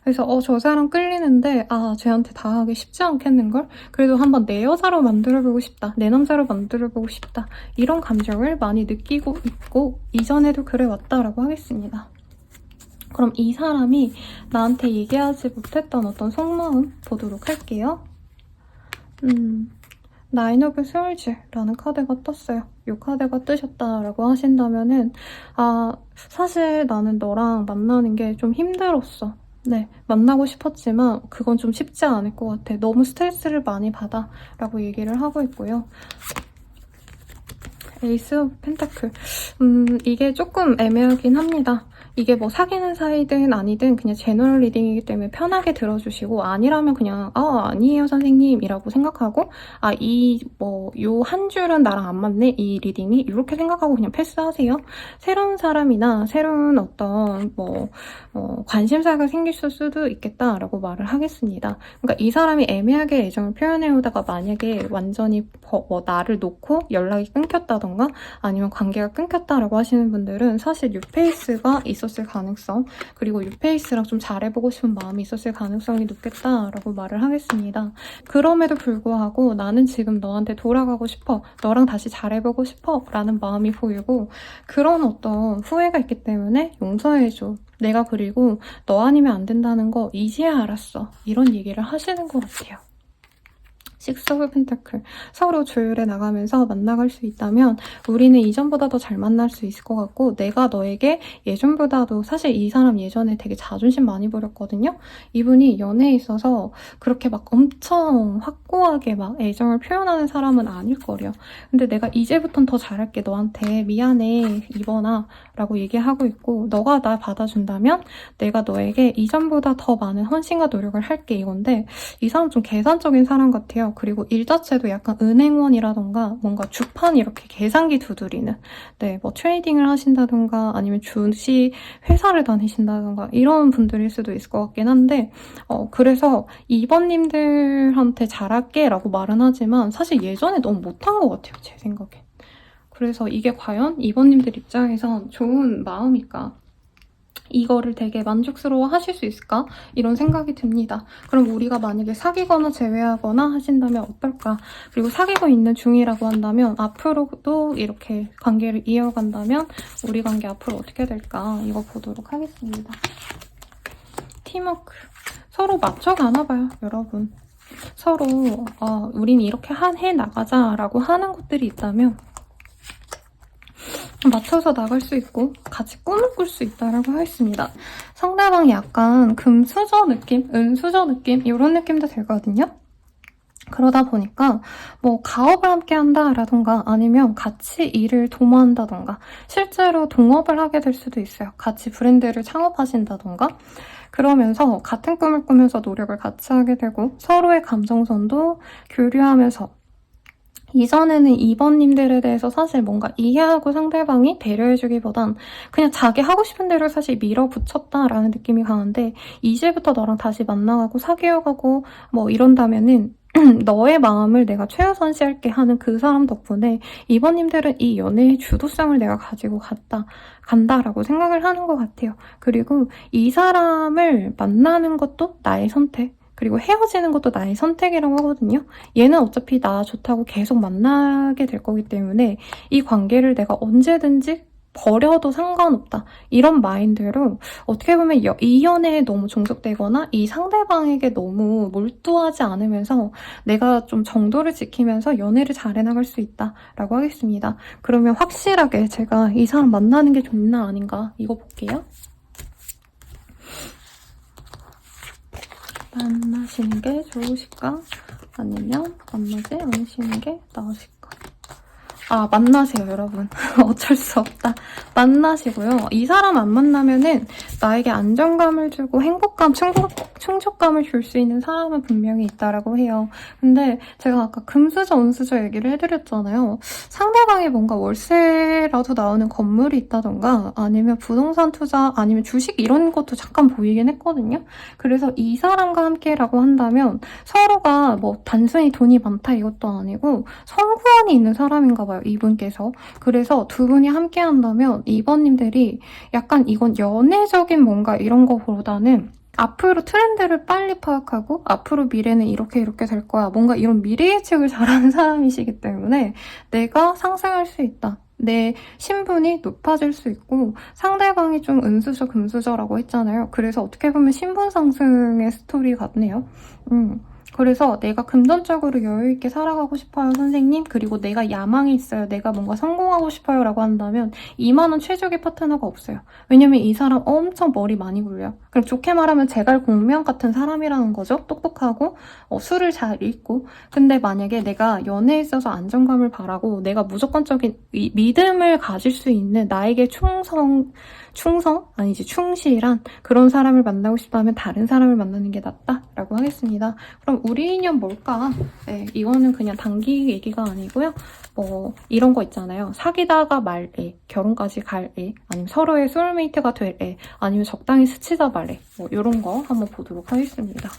그래서 저 사람 끌리는데 쟤한테 다하기 쉽지 않겠는걸? 그래도 한번 내 여자로 만들어보고 싶다. 내 남자로 만들어보고 싶다. 이런 감정을 많이 느끼고 있고 이전에도 그래왔다라고 하겠습니다. 그럼 이 사람이 나한테 얘기하지 못했던 어떤 속마음 보도록 할게요. 나인 오브 스월즈라는 카드가 떴어요. 이 카드가 뜨셨다라고 하신다면은 사실 나는 너랑 만나는 게 좀 힘들었어. 네, 만나고 싶었지만 그건 좀 쉽지 않을 것 같아. 너무 스트레스를 많이 받아 라고 얘기를 하고 있고요. 에이스 오브 펜타클. 이게 조금 애매하긴 합니다. 이게 사귀는 사이든 아니든 그냥 제너럴 리딩이기 때문에 편하게 들어주시고 아니라면 그냥 아니에요 선생님 이라고 생각하고 요 한 줄은 나랑 안 맞네 이 리딩이 이렇게 생각하고 그냥 패스하세요. 새로운 사람이나 새로운 어떤 관심사가 생길 수도 있겠다라고 말을 하겠습니다. 그러니까 이 사람이 애매하게 애정을 표현해오다가 만약에 완전히 나를 놓고 연락이 끊겼다던가 아니면 관계가 끊겼다라고 하시는 분들은 사실 뉴페이스가 있었을 가능성 그리고 뉴페이스랑 좀 잘해보고 싶은 마음이 있었을 가능성이 높겠다라고 말을 하겠습니다. 그럼에도 불구하고 나는 지금 너한테 돌아가고 싶어 너랑 다시 잘해보고 싶어 라는 마음이 보이고 그런 어떤 후회가 있기 때문에 용서해줘. 내가 그리고 너 아니면 안 된다는 거 이제야 알았어. 이런 얘기를 하시는 것 같아요. 식스 오브 펜타클. 서로 조율해 나가면서 만나갈 수 있다면 우리는 이전보다 더 잘 만날 수 있을 것 같고 내가 너에게 예전보다도 사실 이 사람 예전에 되게 자존심 많이 부렸거든요. 이분이 연애에 있어서 그렇게 엄청 확고하게 애정을 표현하는 사람은 아닐 거래요. 근데 내가 이제부턴 더 잘할게 너한테 미안해 이번아 라고 얘기하고 있고 너가 날 받아준다면 내가 너에게 이전보다 더 많은 헌신과 노력을 할게 이건데 이 사람 좀 계산적인 사람 같아요. 그리고 일 자체도 약간 은행원이라던가 뭔가 주판 이렇게 계산기 두드리는 트레이딩을 하신다던가 아니면 주식 회사를 다니신다던가 이런 분들일 수도 있을 것 같긴 한데 그래서 2번님들한테 잘할게 라고 말은 하지만 사실 예전에 너무 못한 것 같아요. 제 생각에. 그래서 이게 과연 2번님들 입장에선 좋은 마음일까? 이거를 되게 만족스러워 하실 수 있을까? 이런 생각이 듭니다. 그럼 우리가 만약에 사귀거나 재회하거나 하신다면 어떨까? 그리고 사귀고 있는 중이라고 한다면 앞으로도 이렇게 관계를 이어간다면 우리 관계 앞으로 어떻게 될까? 이거 보도록 하겠습니다. 팀워크. 서로 맞춰가나 봐요, 여러분. 서로 우린 이렇게 해 나가자라고 하는 것들이 있다면 맞춰서 나갈 수 있고 같이 꿈을 꿀 수 있다라고 하겠습니다. 상대방이 약간 금수저 느낌, 은수저 느낌 이런 느낌도 들거든요. 그러다 보니까 가업을 함께 한다라던가 아니면 같이 일을 도모한다던가 실제로 동업을 하게 될 수도 있어요. 같이 브랜드를 창업하신다던가 그러면서 같은 꿈을 꾸면서 노력을 같이 하게 되고 서로의 감정선도 교류하면서 이전에는 2번님들에 대해서 사실 뭔가 이해하고 상대방이 배려해주기보단 그냥 자기 하고 싶은 대로 사실 밀어붙였다라는 느낌이 강한데 이제부터 너랑 다시 만나가고 사귀어가고 이런다면은 너의 마음을 내가 최우선시할게 하는 그 사람 덕분에 2번님들은 이 연애의 주도성을 내가 가지고 간다라고 생각을 하는 것 같아요. 그리고 이 사람을 만나는 것도 나의 선택. 그리고 헤어지는 것도 나의 선택이라고 하거든요. 얘는 어차피 나 좋다고 계속 만나게 될 거기 때문에 이 관계를 내가 언제든지 버려도 상관없다. 이런 마인드로 어떻게 보면 이 연애에 너무 종속되거나 이 상대방에게 너무 몰두하지 않으면서 내가 좀 정도를 지키면서 연애를 잘 해나갈 수 있다라고 하겠습니다. 그러면 확실하게 제가 이 사람 만나는 게 좋나 아닌가 이거 볼게요. 만나시는 게 좋으실까? 아니면 만나지 않으시는 게 나으실까? 아, 만나세요, 여러분. 어쩔 수 없다. 만나시고요. 이 사람 안 만나면은 나에게 안정감을 주고 행복감, 충족감을 줄 수 있는 사람은 분명히 있다라고 해요. 근데 제가 아까 금수저, 은수저 얘기를 해드렸잖아요. 상대방이 뭔가 월세라도 나오는 건물이 있다던가 아니면 부동산 투자 아니면 주식 이런 것도 잠깐 보이긴 했거든요. 그래서 이 사람과 함께라고 한다면 서로가 뭐 단순히 돈이 많다 이것도 아니고 성구원이 있는 사람인가 봐요. 이분께서. 그래서 두 분이 함께 한다면 이번님들이 약간 이건 연애적인 뭔가 이런 거보다는 앞으로 트렌드를 빨리 파악하고 앞으로 미래는 이렇게 될 거야. 뭔가 이런 미래 예측을 잘하는 사람이시기 때문에 내가 상승할 수 있다. 내 신분이 높아질 수 있고 상대방이 좀 은수저 금수저라고 했잖아요. 그래서 어떻게 보면 신분 상승의 스토리 같네요. 그래서 내가 금전적으로 여유있게 살아가고 싶어요, 선생님. 그리고 내가 야망이 있어요. 내가 뭔가 성공하고 싶어요. 라고 한다면 이만한 최적의 파트너가 없어요. 왜냐면 이 사람 엄청 머리 많이 굴려요. 그럼 좋게 말하면 제갈공명 같은 사람이라는 거죠. 똑똑하고 술을 잘 읽고. 근데 만약에 내가 연애에 있어서 안정감을 바라고 내가 무조건적인 믿음을 가질 수 있는 나에게 충실한 그런 사람을 만나고 싶다면 다른 사람을 만나는 게 낫다라고 하겠습니다. 그럼 우리 인연 뭘까? 네, 이거는 그냥 단기 얘기가 아니고요. 뭐 이런 거 있잖아요. 사귀다가 말 애, 결혼까지 갈 애, 아니면 서로의 소울메이트가 될 애, 아니면 적당히 스치다 말 애, 뭐 이런 거 한번 보도록 하겠습니다.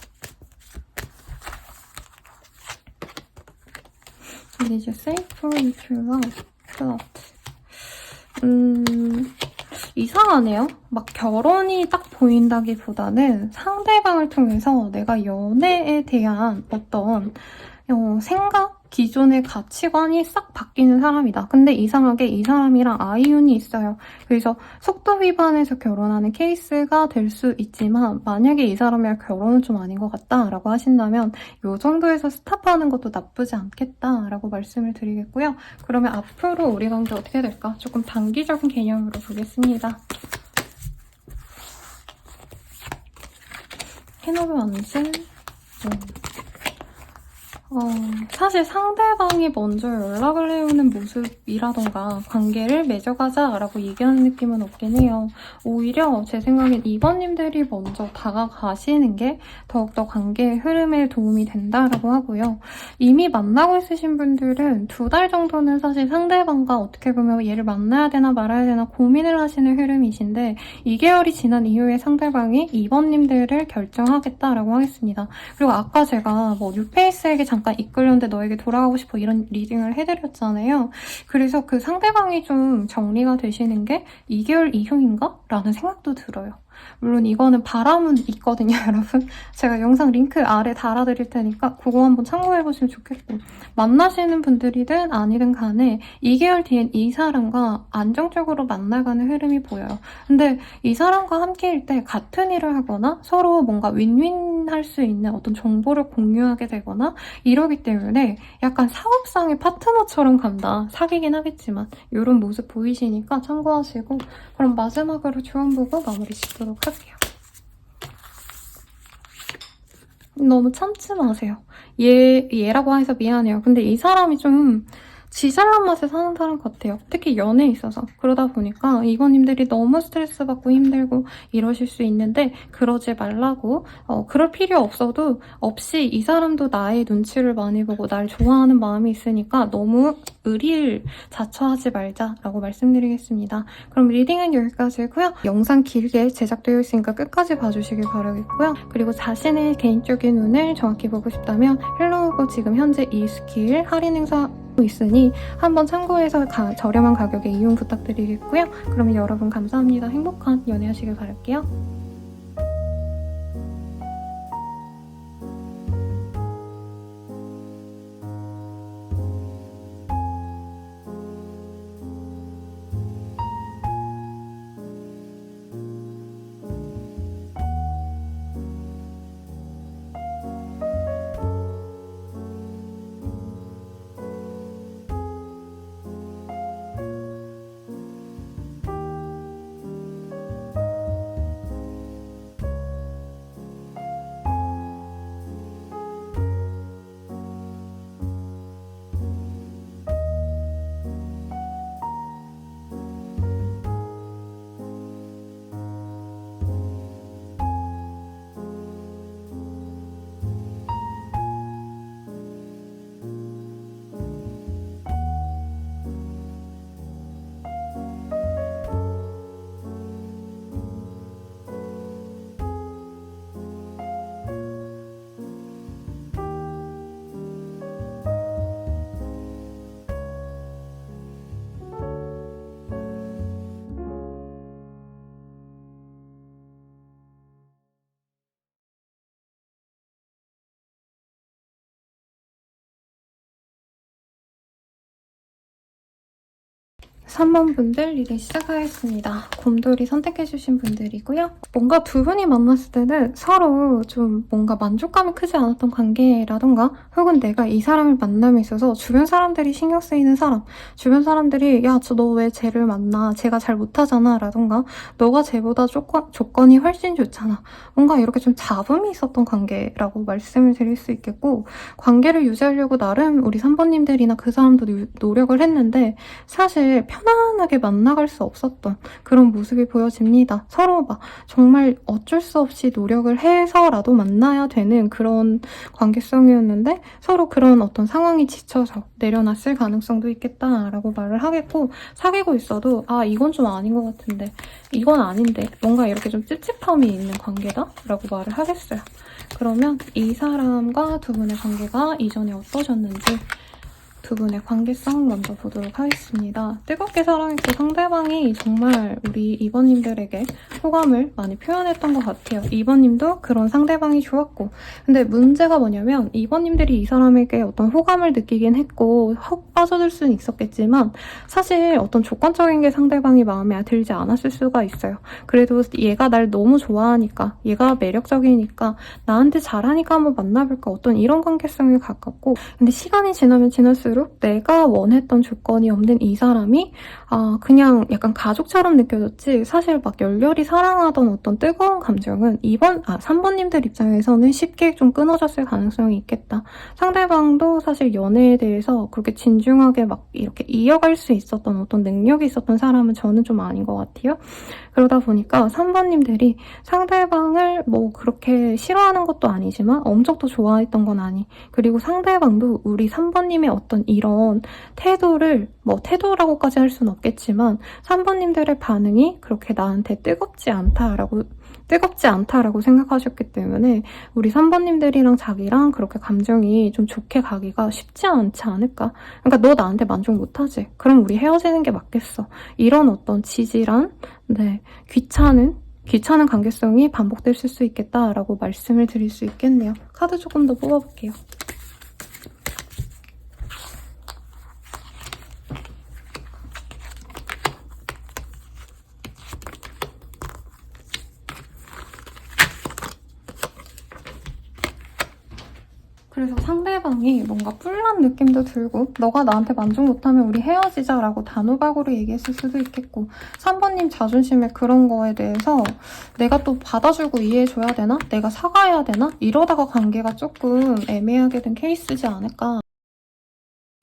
It is safe for you to love. plot. 이상하네요. 막 결혼이 딱 보인다기보다는 상대방을 통해서 내가 연애에 대한 어떤 생각, 기존의 가치관이 싹 바뀌는 사람이다. 근데 이상하게 이 사람이랑 아이윤이 있어요. 그래서 속도 위반해서 결혼하는 케이스가 될 수 있지만 만약에 이 사람이랑 결혼은 좀 아닌 것 같다라고 하신다면 이 정도에서 스탑하는 것도 나쁘지 않겠다라고 말씀을 드리겠고요. 그러면 앞으로 우리 관계 어떻게 될까? 조금 단기적인 개념으로 보겠습니다. 해노브 완승. 사실 상대방이 먼저 연락을 해오는 모습이라던가 관계를 맺어가자라고 얘기하는 느낌은 없긴 해요. 오히려 제 생각엔 2번님들이 먼저 다가가시는 게 더욱더 관계의 흐름에 도움이 된다라고 하고요. 이미 만나고 있으신 분들은 2달 정도는 사실 상대방과 어떻게 보면 얘를 만나야 되나 말아야 되나 고민을 하시는 흐름이신데 2개월이 지난 이후에 상대방이 2번님들을 결정하겠다라고 하겠습니다. 그리고 아까 제가 뭐 뉴페이스에게 잠깐 이끌렸는데 너에게 돌아가고 싶어 이런 리딩을 해드렸잖아요. 그래서 그 상대방이 좀 정리가 되시는 게 2개월 이후인가? 라는 생각도 들어요. 물론 이거는 바람은 있거든요, 여러분. 제가 영상 링크 아래 달아드릴 테니까 그거 한번 참고해보시면 좋겠고 만나시는 분들이든 아니든 간에 2개월 뒤엔 이 사람과 안정적으로 만나가는 흐름이 보여요. 근데 이 사람과 함께일 때 같은 일을 하거나 서로 뭔가 윈윈할 수 있는 어떤 정보를 공유하게 되거나 이러기 때문에 약간 사업상의 파트너처럼 간다. 사귀긴 하겠지만 이런 모습 보이시니까 참고하시고 그럼 마지막으로 조언 보고 마무리 짓도록 할게요. 너무 참지 마세요. 얘라고 해서 미안해요. 근데 이 사람이 좀 지잘난 맛에 사는 사람 같아요. 특히 연애에 있어서. 그러다 보니까 이번님들이 너무 스트레스 받고 힘들고 이러실 수 있는데 그러지 말라고 그럴 필요 없이 이 사람도 나의 눈치를 많이 보고 날 좋아하는 마음이 있으니까 너무 의리를 자처하지 말자라고 말씀드리겠습니다. 그럼 리딩은 여기까지고요. 영상 길게 제작되어 있으니까 끝까지 봐주시길 바라겠고요. 그리고 자신의 개인적인 운을 정확히 보고 싶다면 헬로우고 지금 현재 이 스킬 할인 행사 있으니 한번 참고해서 저렴한 가격에 이용 부탁드리겠고요. 그러면 여러분 감사합니다. 행복한 연애하시길 바랄게요. 3번 분들 리딩 시작하겠습니다. 곰돌이 선택해주신 분들이고요. 뭔가 두 분이 만났을 때는 서로 좀 뭔가 만족감이 크지 않았던 관계라던가 혹은 내가 이 사람을 만남에 있어서 주변 사람들이 신경 쓰이는 사람, 주변 사람들이 야, 너 왜 쟤를 만나? 쟤가 잘 못하잖아 라던가 너가 쟤보다 조건이 훨씬 좋잖아. 뭔가 이렇게 좀 잡음이 있었던 관계라고 말씀을 드릴 수 있겠고 관계를 유지하려고 나름 우리 3번님들이나 그 사람도 노력을 했는데 사실 편안하게 만나갈 수 없었던 그런 모습이 보여집니다. 서로 막 정말 어쩔 수 없이 노력을 해서라도 만나야 되는 그런 관계성이었는데 서로 그런 어떤 상황이 지쳐서 내려놨을 가능성도 있겠다라고 말을 하겠고 사귀고 있어도 아 이건 좀 아닌 것 같은데 이건 아닌데 뭔가 이렇게 좀 찝찝함이 있는 관계다라고 말을 하겠어요. 그러면 이 사람과 두 분의 관계가 이전에 어떠셨는지 두 분의 관계성 먼저 보도록 하겠습니다. 뜨겁게 사랑했고 상대방이 정말 우리 2번님들에게 호감을 많이 표현했던 것 같아요. 2번님도 그런 상대방이 좋았고 근데 문제가 뭐냐면 2번님들이 이 사람에게 어떤 호감을 느끼긴 했고 헉 빠져들 수는 있었겠지만 사실 어떤 조건적인 게 상대방이 마음에 들지 않았을 수가 있어요. 그래도 얘가 날 너무 좋아하니까 얘가 매력적이니까 나한테 잘하니까 한번 만나볼까 어떤 이런 관계성에 가깝고 근데 시간이 지나면 지날수록 내가 원했던 조건이 없는 이 사람이 그냥 약간 가족처럼 느껴졌지 사실 막 열렬히 사랑하던 어떤 뜨거운 감정은 3번님들 입장에서는 쉽게 좀 끊어졌을 가능성이 있겠다. 상대방도 사실 연애에 대해서 그렇게 진중하게 막 이렇게 이어갈 수 있었던 어떤 능력이 있었던 사람은 저는 좀 아닌 것 같아요. 그러다 보니까 3번님들이 상대방을 뭐 그렇게 싫어하는 것도 아니지만 엄청 또 좋아했던 건 아니. 그리고 상대방도 우리 3번님의 어떤 이런 태도를 뭐 태도라고까지 할 수는 없겠지만 3번님들의 반응이 그렇게 나한테 뜨겁지 않다라고 생각하셨기 때문에 우리 3번님들이랑 자기랑 그렇게 감정이 좀 좋게 가기가 쉽지 않지 않을까? 그러니까 너 나한테 만족 못하지? 그럼 우리 헤어지는 게 맞겠어. 이런 어떤 지질한 귀찮은 관계성이 반복됐을 수 있겠다라고 말씀을 드릴 수 있겠네요. 카드 조금 더 뽑아볼게요. 그래서 상대방이 뭔가 뿔난 느낌도 들고 너가 나한테 만족 못하면 우리 헤어지자라고 단호박으로 얘기했을 수도 있겠고 3번님 자존심에 그런 거에 대해서 내가 또 받아주고 이해해줘야 되나? 내가 사과해야 되나? 이러다가 관계가 조금 애매하게 된 케이스지 않을까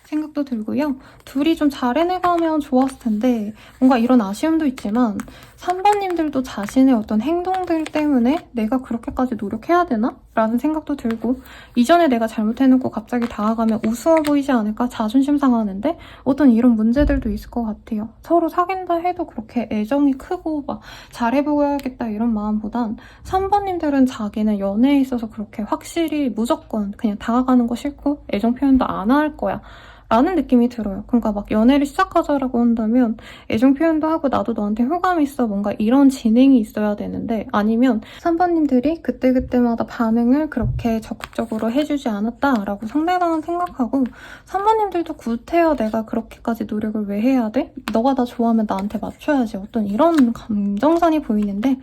생각도 들고요. 둘이 좀 잘 해내가면 좋았을 텐데 뭔가 이런 아쉬움도 있지만 3번님들도 자신의 어떤 행동들 때문에 내가 그렇게까지 노력해야 되나? 라는 생각도 들고 이전에 내가 잘못해놓고 갑자기 다가가면 우스워 보이지 않을까? 자존심 상하는데 어떤 이런 문제들도 있을 것 같아요. 서로 사귄다 해도 그렇게 애정이 크고 막 잘해보야겠다 이런 마음보단 3번님들은 자기는 연애에 있어서 그렇게 확실히 무조건 그냥 다가가는 거 싫고 애정 표현도 안 할 거야. 라는 느낌이 들어요. 그러니까 막 연애를 시작하자라고 한다면 애정 표현도 하고 나도 너한테 호감이 있어 뭔가 이런 진행이 있어야 되는데 아니면 3번님들이 그때그때마다 반응을 그렇게 적극적으로 해주지 않았다라고 상대방은 생각하고 3번님들도 구태여 내가 그렇게까지 노력을 왜 해야 돼? 너가 나 좋아하면 나한테 맞춰야지 어떤 이런 감정선이 보이는데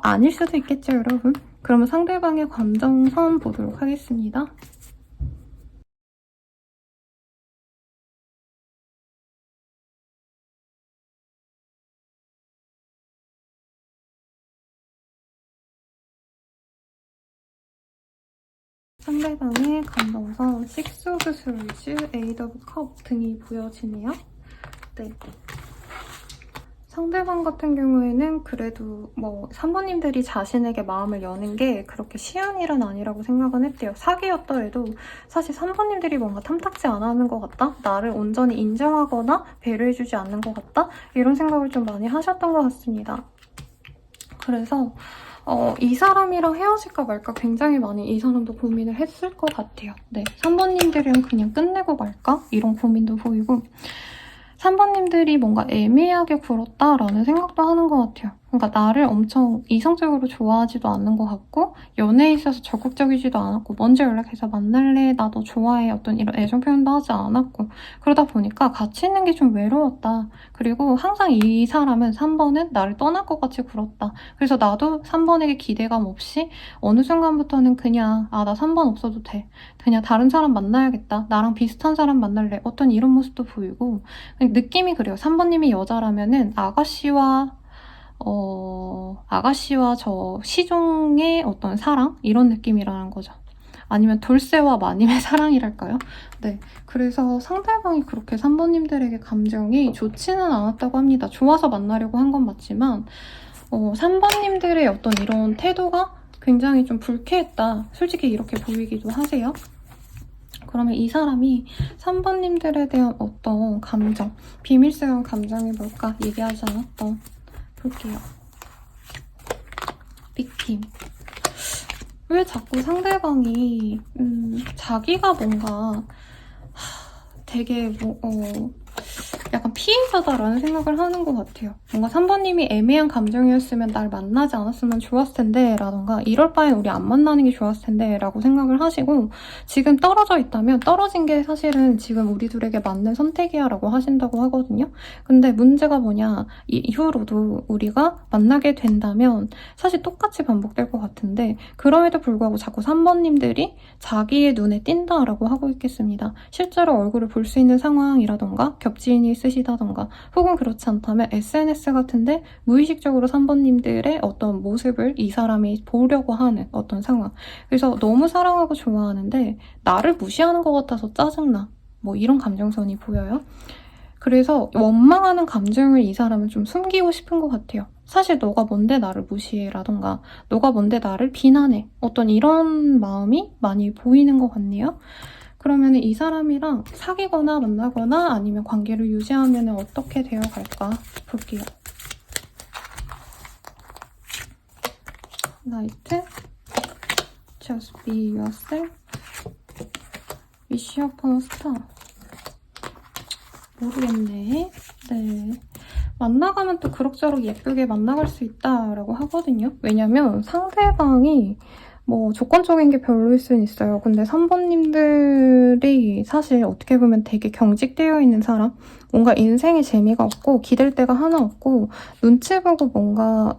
아닐 수도 있겠죠 여러분? 그러면 상대방의 감정선 보도록 하겠습니다. 상대방의 감정선, 식스 오브 스월즈, 에이드 오브 컵 등이 보여지네요. 네. 상대방 같은 경우에는 그래도 3번님들이 자신에게 마음을 여는 게 그렇게 쉬운 일은 아니라고 생각은 했대요. 사귀었더라도 사실 3번님들이 뭔가 탐탁지 않아 하는 것 같다? 나를 온전히 인정하거나 배려해주지 않는 것 같다? 이런 생각을 좀 많이 하셨던 것 같습니다. 그래서 이 사람이랑 헤어질까 말까 굉장히 많이 이 사람도 고민을 했을 것 같아요. 네, 3번님들이랑 그냥 끝내고 말까? 이런 고민도 보이고 3번님들이 뭔가 애매하게 굴었다라는 생각도 하는 것 같아요. 그러니까 나를 엄청 이성적으로 좋아하지도 않는 것 같고 연애에 있어서 적극적이지도 않았고 먼저 연락해서 만날래 나 너 좋아해 어떤 이런 애정 표현도 하지 않았고 그러다 보니까 같이 있는 게 좀 외로웠다. 그리고 항상 이 사람은 3번은 나를 떠날 것 같이 굴었다. 그래서 나도 3번에게 기대감 없이 어느 순간부터는 그냥 나 3번 없어도 돼. 그냥 다른 사람 만나야겠다. 나랑 비슷한 사람 만날래. 어떤 이런 모습도 보이고 느낌이 그래요. 3번님이 여자라면은 아가씨와 저 시종의 어떤 사랑? 이런 느낌이라는 거죠. 아니면 돌쇠와 마님의 사랑이랄까요? 네. 그래서 상대방이 그렇게 3번님들에게 감정이 좋지는 않았다고 합니다. 좋아서 만나려고 한 건 맞지만, 3번님들의 어떤 이런 태도가 굉장히 좀 불쾌했다. 솔직히 이렇게 보이기도 하세요. 그러면 이 사람이 3번님들에 대한 어떤 감정, 비밀스러운 감정이 뭘까? 얘기하지 않았던. 볼게요. 빅팀. 왜 자꾸 상대방이 자기가 뭔가 되게 약간 피해자다라는 생각을 하는 것 같아요. 뭔가 3번님이 애매한 감정이었으면 날 만나지 않았으면 좋았을 텐데 라던가 이럴 바엔 우리 안 만나는 게 좋았을 텐데 라고 생각을 하시고 지금 떨어져 있다면 떨어진 게 사실은 지금 우리 둘에게 맞는 선택이야 라고 하신다고 하거든요. 근데 문제가 뭐냐 이후로도 우리가 만나게 된다면 사실 똑같이 반복될 것 같은데 그럼에도 불구하고 자꾸 3번님들이 자기의 눈에 띈다라고 하고 있겠습니다. 실제로 얼굴을 볼 수 있는 상황이라던가 겹지인이 쓰시다던가 혹은 그렇지 않다면 SNS 같은데 무의식적으로 3번님들의 어떤 모습을 이 사람이 보려고 하는 어떤 상황. 그래서 너무 사랑하고 좋아하는데 나를 무시하는 것 같아서 짜증나. 뭐 이런 감정선이 보여요. 그래서 원망하는 감정을 이 사람은 좀 숨기고 싶은 것 같아요. 사실 너가 뭔데 나를 무시해라던가 너가 뭔데 나를 비난해. 어떤 이런 마음이 많이 보이는 것 같네요. 그러면 이 사람이랑 사귀거나 만나거나 아니면 관계를 유지하면 어떻게 되어갈까 볼게요. 나이트, Just be yourself, Wish upon a star. 모르겠네. 네. 만나가면 또 그럭저럭 예쁘게 만나갈 수 있다라고 하거든요. 왜냐면 상대방이 뭐 조건적인 게 별로일 수는 있어요. 근데 3번님들이 사실 어떻게 보면 되게 경직되어 있는 사람? 뭔가 인생에 재미가 없고 기댈 데가 하나 없고 눈치 보고 뭔가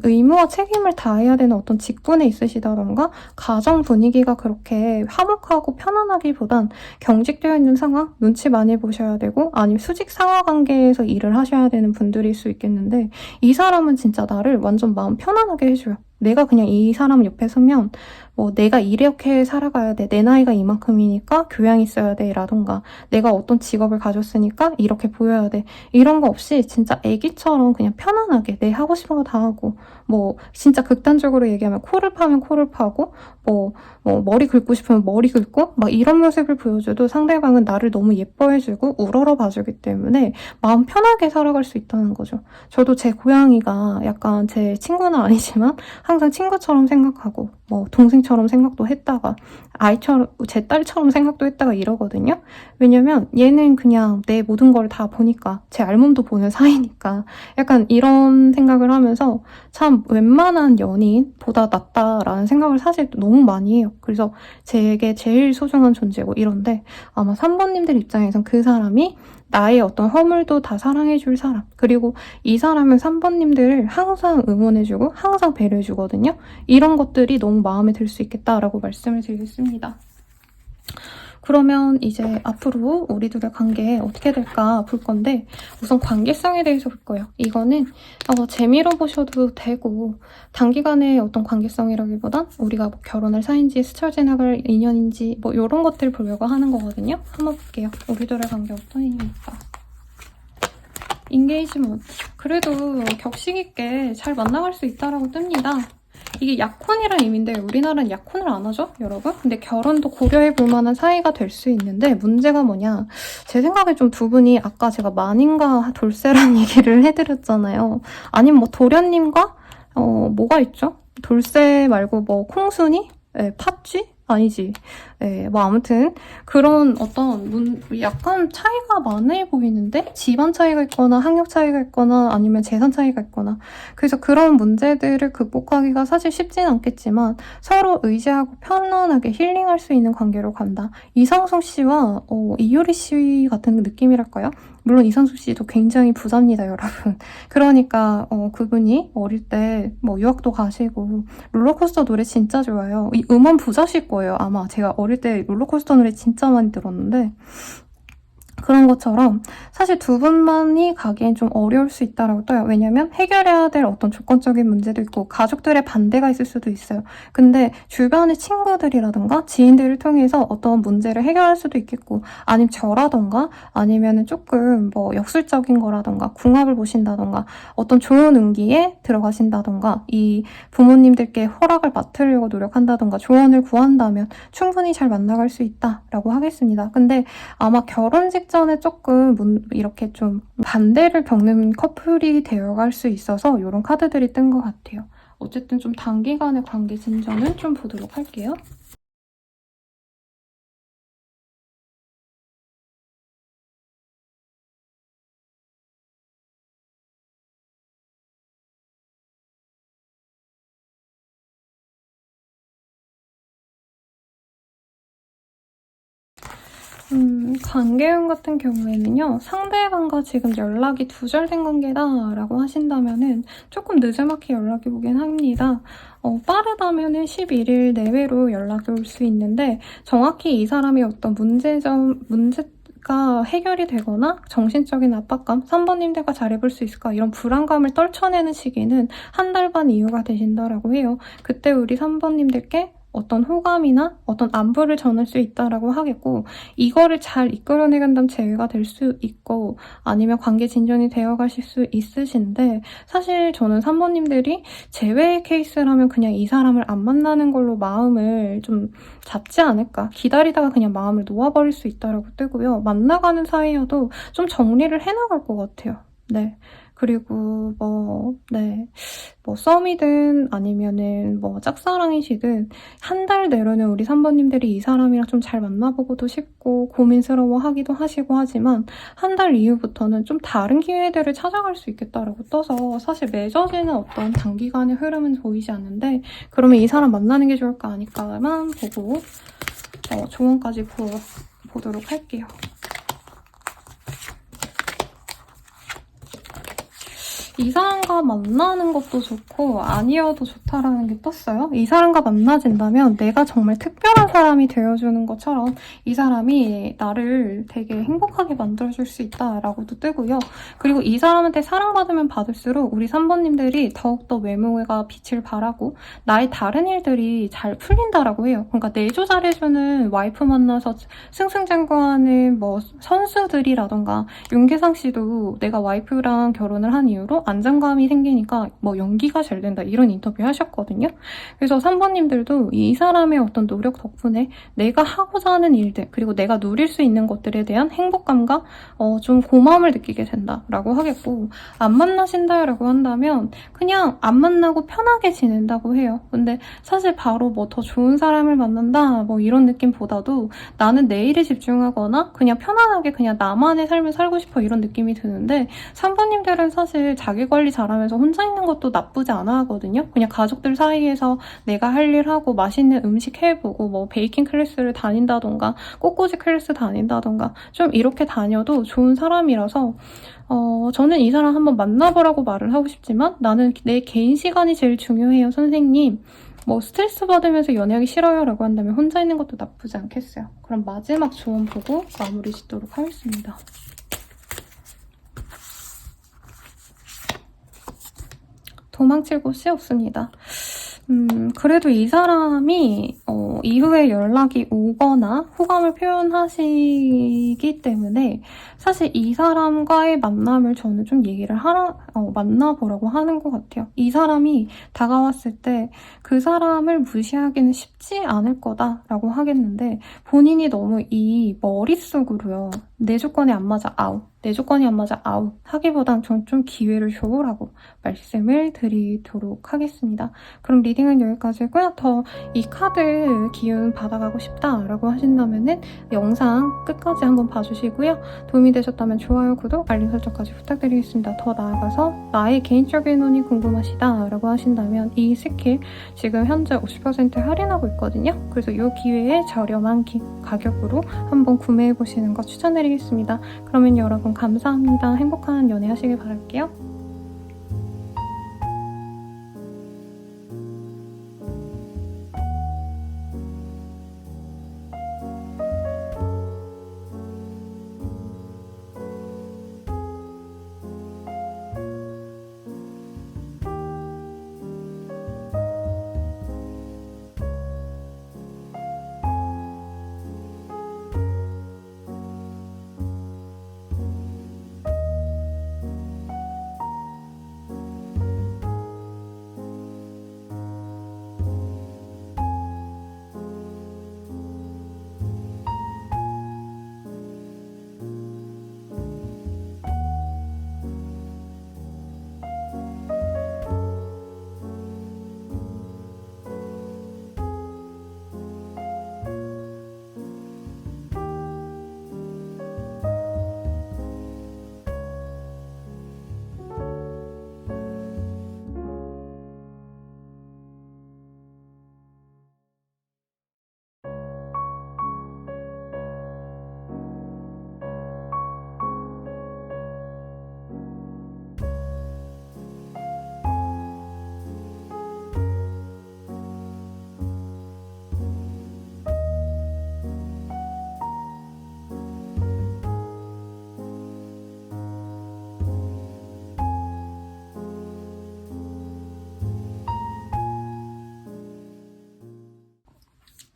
의무와 책임을 다해야 되는 어떤 직분에 있으시다던가 가정 분위기가 그렇게 화목하고 편안하기보단 경직되어 있는 상황? 눈치 많이 보셔야 되고 아니면 수직 상하 관계에서 일을 하셔야 되는 분들일 수 있겠는데 이 사람은 진짜 나를 완전 마음 편안하게 해줘요. 내가 그냥 이 사람 옆에 서면 뭐 내가 이렇게 살아가야 돼. 내 나이가 이만큼이니까 교양이 있어야 돼. 라던가 내가 어떤 직업을 가졌으니까 이렇게 보여야 돼. 이런 거 없이 진짜 애기처럼 그냥 편안하게 내 하고 싶은 거 다 하고 뭐 진짜 극단적으로 얘기하면 코를 파면 코를 파고 뭐 머리 긁고 싶으면 머리 긁고 막 이런 모습을 보여줘도 상대방은 나를 너무 예뻐해주고 우러러 봐주기 때문에 마음 편하게 살아갈 수 있다는 거죠. 저도 제 고양이가 약간 제 친구는 아니지만 항상 친구처럼 생각하고 뭐 동생처럼 생각도 했다가 아이처럼 제 딸처럼 생각도 했다가 이러거든요. 왜냐면 얘는 그냥 내 모든 걸 다 보니까 제 알몸도 보는 사이니까 약간 이런 생각을 하면서 참 웬만한 연인보다 낫다라는 생각을 사실 너무 많이 해요. 그래서 제게 제일 소중한 존재고 이런데 아마 3번님들 입장에선 그 사람이 나의 어떤 허물도 다 사랑해줄 사람. 그리고 이 사람은 3번님들을 항상 응원해주고 항상 배려해주거든요. 이런 것들이 너무 마음에 들 수 있겠다라고 말씀을 드리겠습니다. 그러면 이제 앞으로 우리 둘의 관계 어떻게 될까 볼 건데 우선 관계성에 대해서 볼 거예요. 이거는 재미로 보셔도 되고 단기간의 어떤 관계성이라기보단 우리가 뭐 결혼할 사이인지 스쳐 지나갈 인연인지 뭐 이런 것들 보려고 하는 거거든요. 한번 볼게요. 우리 둘의 관계 어떤 인연일까? 인게이지먼트. 그래도 격식 있게 잘 만나갈 수 있다라고 뜹니다. 이게 약혼이란 의미인데 우리나라는 약혼을 안 하죠, 여러분? 근데 결혼도 고려해 볼 만한 사이가 될 수 있는데 문제가 뭐냐? 제 생각에 좀 두 분이 아까 제가 마님과 돌쇠란 얘기를 해드렸잖아요. 아니면 뭐 도련님과 뭐가 있죠? 돌쇠 말고 뭐 콩순이? 네, 팥쥐? 아니지. 네, 뭐 아무튼 그런 어떤 약간 차이가 많이 보이는데 집안 차이가 있거나 학력 차이가 있거나 아니면 재산 차이가 있거나 그래서 그런 문제들을 극복하기가 사실 쉽진 않겠지만 서로 의지하고 편안하게 힐링할 수 있는 관계로 간다. 이상숙 씨와 이효리 씨 같은 느낌이랄까요? 물론 이상숙 씨도 굉장히 부자입니다, 여러분. 그러니까 그분이 어릴 때 뭐 유학도 가시고 롤러코스터 노래 진짜 좋아요. 이 음원 부자실 거예요, 아마. 제가 어릴 때 롤러코스터 노래 진짜 많이 들었는데 그런 것처럼 사실 두 분만이 가기엔 좀 어려울 수 있다라고 떠요. 왜냐면 해결해야 될 어떤 조건적인 문제도 있고 가족들의 반대가 있을 수도 있어요. 근데 주변의 친구들이라던가 지인들을 통해서 어떤 문제를 해결할 수도 있겠고 아니면 저라던가 아니면은 조금 뭐 역술적인 거라던가 궁합을 보신다던가 어떤 좋은 운기에 들어가신다던가 이 부모님들께 허락을 맡으려고 노력한다던가 조언을 구한다면 충분히 잘 만나갈 수 있다라고 하겠습니다. 근데 아마 결혼 직전에 조금 이렇게 좀 반대를 겪는 커플이 되어갈 수 있어서 이런 카드들이 뜬 것 같아요. 어쨌든 좀 단기간의 관계 진전을 좀 보도록 할게요. 관계운 같은 경우에는요, 상대방과 지금 연락이 두절된 관계다라고 하신다면은 조금 늦지막히 연락이 오긴 합니다. 빠르다면은 11일 내외로 연락이 올 수 있는데 정확히 이 사람이 어떤 문제가 해결이 되거나 정신적인 압박감, 3번님들과 잘해볼 수 있을까 이런 불안감을 떨쳐내는 시기는 한 달 반 이후가 되신다라고 해요. 그때 우리 3번님들께 어떤 호감이나 어떤 안부를 전할 수 있다라고 하겠고 이거를 잘 이끌어내간다면 재회가 될 수 있고 아니면 관계 진전이 되어가실 수 있으신데 사실 저는 3번님들이 재회 케이스라면 그냥 이 사람을 안 만나는 걸로 마음을 좀 잡지 않을까 기다리다가 그냥 마음을 놓아버릴 수 있다라고 뜨고요. 만나가는 사이여도 좀 정리를 해나갈 것 같아요. 네. 그리고 뭐 썸이든 아니면은 뭐 짝사랑이시든 한 달 내로는 우리 3번님들이 이 사람이랑 좀 잘 만나보고도 싶고 고민스러워하기도 하시고 하지만 한 달 이후부터는 좀 다른 기회들을 찾아갈 수 있겠다라고 떠서 사실 맺어지는 어떤 단기간의 흐름은 보이지 않는데 그러면 이 사람 만나는 게 좋을까 아닐까만 보고 조언까지 보도록 할게요. 이 사람과 만나는 것도 좋고 아니어도 좋다라는 게 떴어요. 이 사람과 만나진다면 내가 정말 특별한 사람이 되어주는 것처럼 이 사람이 나를 되게 행복하게 만들어줄 수 있다라고도 뜨고요. 그리고 이 사람한테 사랑받으면 받을수록 우리 3번님들이 더욱더 외모가 빛을 발하고 나의 다른 일들이 잘 풀린다라고 해요. 그러니까 내조 잘해주는 와이프 만나서 승승장구하는 뭐 선수들이라던가 윤계상 씨도 내가 와이프랑 결혼을 한 이후로 안정감이 생기니까 뭐 연기가 잘 된다 이런 인터뷰 하셨거든요. 그래서 3번님들도 이 사람의 어떤 노력 덕분에 내가 하고자 하는 일들 그리고 내가 누릴 수 있는 것들에 대한 행복감과 좀 고마움을 느끼게 된다라고 하겠고 안 만나신다라고 한다면 그냥 안 만나고 편하게 지낸다고 해요. 근데 사실 바로 뭐 더 좋은 사람을 만난다 뭐 이런 느낌보다도 나는 내 일에 집중하거나 그냥 편안하게 그냥 나만의 삶을 살고 싶어 이런 느낌이 드는데 3번님들은 사실 자기 관리 잘하면서 혼자 있는 것도 나쁘지 않아 하거든요. 그냥 가족들 사이에서 내가 할 일 하고 맛있는 음식 해보고 뭐 베이킹 클래스를 다닌다던가 꽃꽂이 클래스 다닌다던가 좀 이렇게 다녀도 좋은 사람이라서 저는 이 사람 한번 만나보라고 말을 하고 싶지만 나는 내 개인 시간이 제일 중요해요, 선생님. 뭐 스트레스 받으면서 연애하기 싫어요 라고 한다면 혼자 있는 것도 나쁘지 않겠어요. 그럼 마지막 조언 보고 마무리 짓도록 하겠습니다. 도망칠 곳이 없습니다. 그래도 이 사람이 이후에 연락이 오거나 호감을 표현하시기 때문에 사실 이 사람과의 만남을 저는 좀 얘기를 만나보라고 하는 것 같아요. 이 사람이 다가왔을 때 그 사람을 무시하기는 쉽지 않을 거다라고 하겠는데 본인이 너무 이 머릿속으로요. 내 조건이 안 맞아 아웃, 내 조건이 안 맞아 아웃 하기보단 전 좀 기회를 줘보라고 말씀을 드리도록 하겠습니다. 그럼 리딩은 여기까지고요. 더 이 카드 기운 받아가고 싶다라고 하신다면은 영상 끝까지 한번 봐주시고요. 도움이 되셨다면 좋아요, 구독, 알림 설정까지 부탁드리겠습니다. 더 나아가서 나의 개인적인 운이 궁금하시다라고 하신다면 이 스킬 지금 현재 50% 할인하고 있거든요. 그래서 이 기회에 저렴한 가격으로 한번 구매해보시는 거 추천드리겠습니다. 그러면 여러분 감사합니다. 행복한 연애 하시길 바랄게요.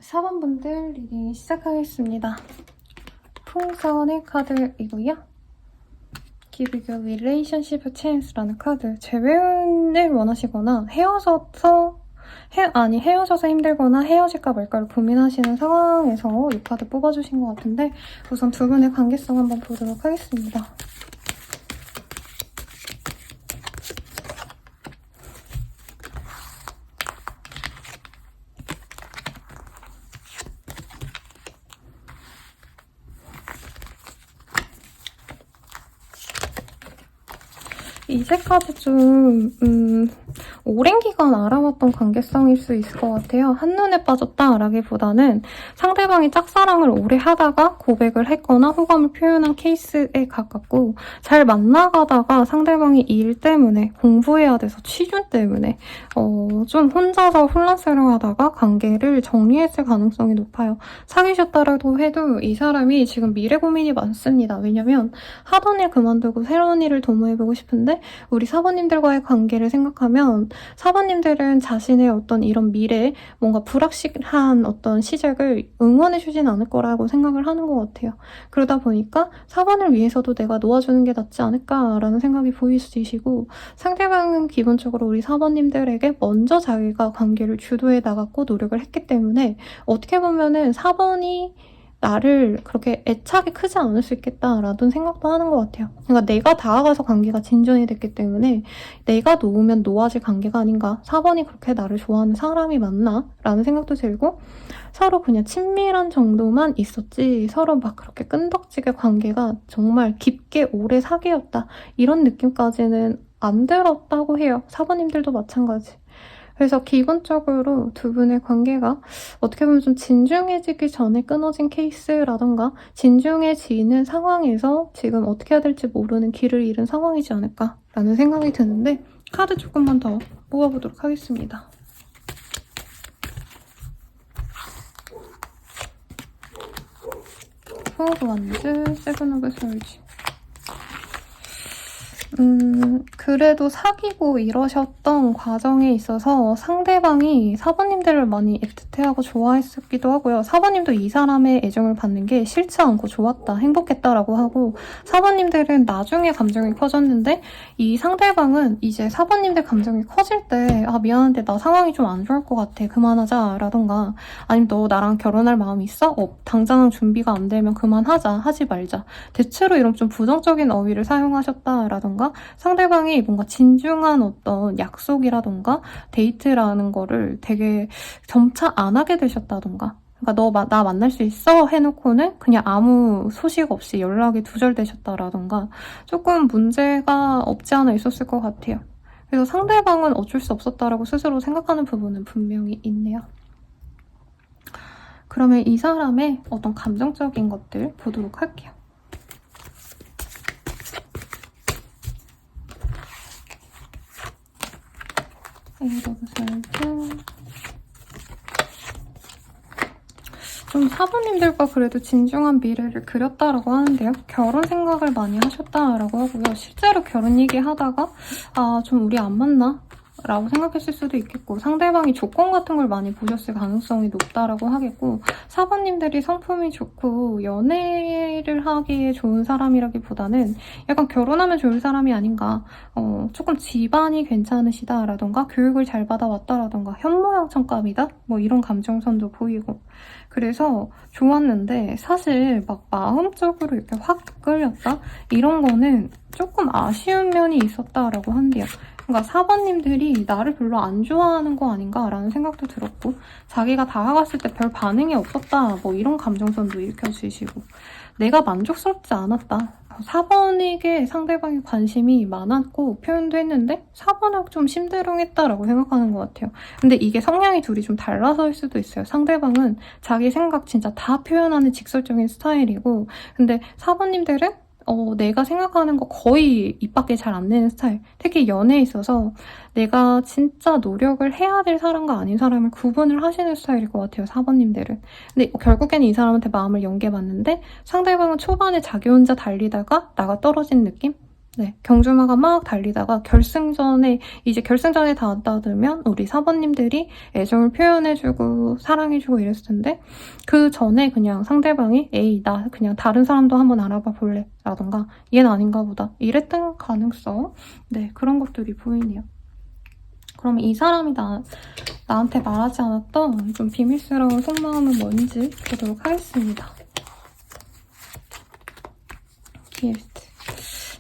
4번분들 리딩 시작하겠습니다. 풍선의 카드이고요. Give you relationship chance라는 카드. 재회원을 원하시거나 헤어져서 힘들거나 헤어질까 말까를 고민하시는 상황에서 이 카드 뽑아주신 것 같은데 우선 두 분의 관계성 한번 보도록 하겠습니다. 이제까지 좀 오랜 기간 알아왔던 관계성일 수 있을 것 같아요. 한눈에 빠졌다라기보다는 상대방이 짝사랑을 오래 하다가 고백을 했거나 호감을 표현한 케이스에 가깝고 잘 만나가다가 상대방이 일 때문에 공부해야 돼서 취준 때문에 좀 혼자서 혼란스러워하다가 관계를 정리했을 가능성이 높아요. 사귀셨다라도 해도 이 사람이 지금 미래 고민이 많습니다. 왜냐면 하던 일 그만두고 새로운 일을 도모해보고 싶은데 우리 사모님들과의 관계를 생각하면 사모님들은 자신의 어떤 이런 미래, 뭔가 불확실한 어떤 시작을 응원해주진 않을 거라고 생각을 하는 것 같아요. 그러다 보니까 사번을 위해서도 내가 놓아주는 게 낫지 않을까라는 생각이 보이시고 상대방은 기본적으로 우리 사번님들에게 먼저 자기가 관계를 주도해 나갔고 노력을 했기 때문에 어떻게 보면은 사번이 나를 그렇게 애착이 크지 않을 수 있겠다라는 생각도 하는 것 같아요. 그러니까 내가 다가가서 관계가 진전이 됐기 때문에 내가 놓으면 놓아질 관계가 아닌가. 4번이 그렇게 나를 좋아하는 사람이 맞나? 라는 생각도 들고 서로 그냥 친밀한 정도만 있었지 서로 막 그렇게 끈덕지게 관계가 정말 깊게 오래 사귀었다. 이런 느낌까지는 안 들었다고 해요. 4번님들도 마찬가지. 그래서 기본적으로 두 분의 관계가 어떻게 보면 좀 진중해지기 전에 끊어진 케이스라던가 진중해지는 상황에서 지금 어떻게 해야 될지 모르는 길을 잃은 상황이지 않을까라는 생각이 드는데 카드 조금만 더 뽑아보도록 하겠습니다. 포 오브 완즈, 세븐 오브 솔즈. 그래도 사귀고 이러셨던 과정에 있어서 상대방이 사부님들을 많이 애틋해하고 좋아했었기도 하고요. 사부님도 이 사람의 애정을 받는 게 싫지 않고 좋았다, 행복했다라고 하고, 사부님들은 나중에 감정이 커졌는데 이 상대방은 이제 사부님들 감정이 커질 때 아 미안한데 나 상황이 좀 안 좋을 것 같아, 그만하자 라던가, 아니면 너 나랑 결혼할 마음 있어? 당장 준비가 안 되면 그만하자, 하지 말자, 대체로 이런 좀 부정적인 어휘를 사용하셨다라던가, 상대방이 뭔가 진중한 어떤 약속이라던가 데이트라는 거를 되게 점차 안 하게 되셨다던가, 그러니까 너 나 만날 수 있어? 해놓고는 그냥 아무 소식 없이 연락이 두절되셨다라던가 조금 문제가 없지 않아 있었을 것 같아요. 그래서 상대방은 어쩔 수 없었다라고 스스로 생각하는 부분은 분명히 있네요. 그러면 이 사람의 어떤 감정적인 것들 보도록 할게요. 좀 사부님들과 그래도 진중한 미래를 그렸다라고 하는데요. 결혼 생각을 많이 하셨다라고 하고요. 실제로 결혼 얘기하다가 아, 좀 우리 안 맞나? 라고 생각했을 수도 있겠고, 상대방이 조건 같은 걸 많이 보셨을 가능성이 높다라고 하겠고, 사부님들이 성품이 좋고 연애를 하기에 좋은 사람이라기보다는 약간 결혼하면 좋을 사람이 아닌가, 조금 집안이 괜찮으시다라던가 교육을 잘 받아왔다라던가 현모양처감이다? 뭐 이런 감정선도 보이고, 그래서 좋았는데 사실 막 마음적으로 이렇게 확 끌렸다? 이런 거는 조금 아쉬운 면이 있었다라고 한대요. 그러니까 사번님들이 나를 별로 안 좋아하는 거 아닌가라는 생각도 들었고, 자기가 다가갔을 때 별 반응이 없었다, 뭐 이런 감정선도 일으켜주시고, 내가 만족스럽지 않았다. 4번에게 상대방의 관심이 많았고 표현도 했는데 4번하고 좀 심드렁했다라고 생각하는 것 같아요. 근데 이게 성향이 둘이 좀 달라서일 수도 있어요. 상대방은 자기 생각 진짜 다 표현하는 직설적인 스타일이고, 근데 4번님들은 내가 생각하는 거 거의 입 밖에 잘 안 내는 스타일. 특히 연애에 있어서 내가 진짜 노력을 해야 될 사람과 아닌 사람을 구분을 하시는 스타일일 것 같아요, 4번님들은. 근데 결국에는 이 사람한테 마음을 연계받는데 상대방은 초반에 자기 혼자 달리다가 나가 떨어진 느낌? 네, 경주마가 막 달리다가 결승전에 다 왔다 들면 우리 4번님들이 애정을 표현해주고 사랑해주고 이랬을 텐데, 그 전에 그냥 상대방이 에이 나 그냥 다른 사람도 한번 알아봐 볼래 라던가 얘는 아닌가 보다 이랬던 가능성, 네, 그런 것들이 보이네요. 그럼 이 사람이 나한테 말하지 않았던 좀 비밀스러운 속마음은 뭔지 보도록 하겠습니다. 기에스트.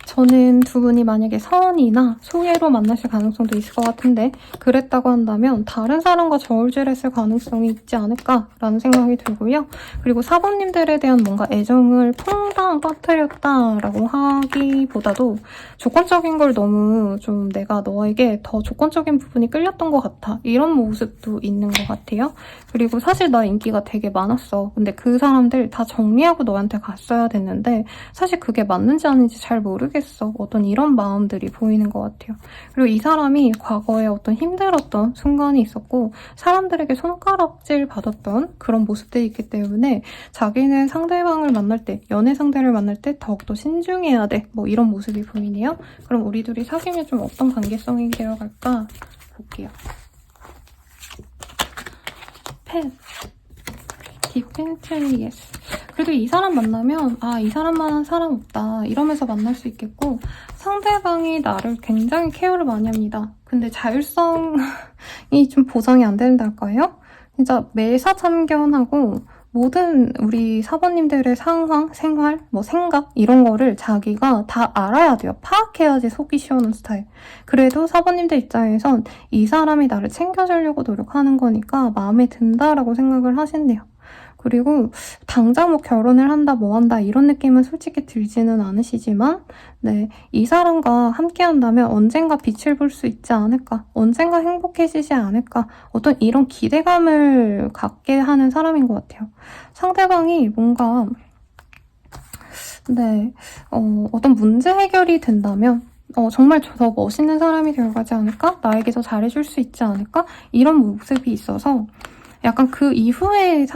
저는 두 분이 만약에 선이나 소개로 만나실 가능성도 있을 것 같은데, 그랬다고 한다면 다른 사람과 저울질했을 가능성이 있지 않을까라는 생각이 들고요. 그리고 4번님들에 대한 뭔가 애정을 퐁당 빠뜨렸다라고 하기보다도 조건적인 걸 너무 좀 내가 너에게 더 조건적인 부분이 끌렸던 것 같아, 이런 모습도 있는 것 같아요. 그리고 사실 나 인기가 되게 많았어. 근데 그 사람들 다 정리하고 너한테 갔어야 됐는데 사실 그게 맞는지 아닌지 잘 모르겠어. 어떤 이런 마음들이 보이는 것 같아요. 그리고 이 사람이 과거에 어떤 힘들었던 순간이 있었고 사람들에게 손가락질 받았던 그런 모습들이 있기 때문에 자기는 상대방을 만날 때, 연애 상대를 만날 때 더욱더 신중해야 돼, 뭐 이런 모습이 보이네요. 그럼 우리 둘이 사귀면 좀 어떤 관계성이 되어갈까 볼게요. 펜, 디펜트리 예스. 그래도 이 사람 만나면 아, 이 사람만한 사람 없다 이러면서 만날 수 있겠고, 상대방이 나를 굉장히 케어를 많이 합니다. 근데 자율성이 좀 보장이 안 된달까요? 진짜 매사참견하고 모든 우리 사번님들의 상황, 생활, 뭐 생각 이런 거를 자기가 다 알아야 돼요. 파악해야지 속이 시원한 스타일. 그래도 사번님들 입장에선 이 사람이 나를 챙겨주려고 노력하는 거니까 마음에 든다라고 생각을 하신대요. 그리고 당장 뭐 결혼을 한다 뭐 한다 이런 느낌은 솔직히 들지는 않으시지만, 네, 이 사람과 함께 한다면 언젠가 빛을 볼 수 있지 않을까, 언젠가 행복해지지 않을까, 어떤 이런 기대감을 갖게 하는 사람인 것 같아요. 상대방이 뭔가 네, 어떤 문제 해결이 된다면 정말 더 멋있는 사람이 되어가지 않을까? 나에게 더 잘해줄 수 있지 않을까? 이런 모습이 있어서 약간 그 이후에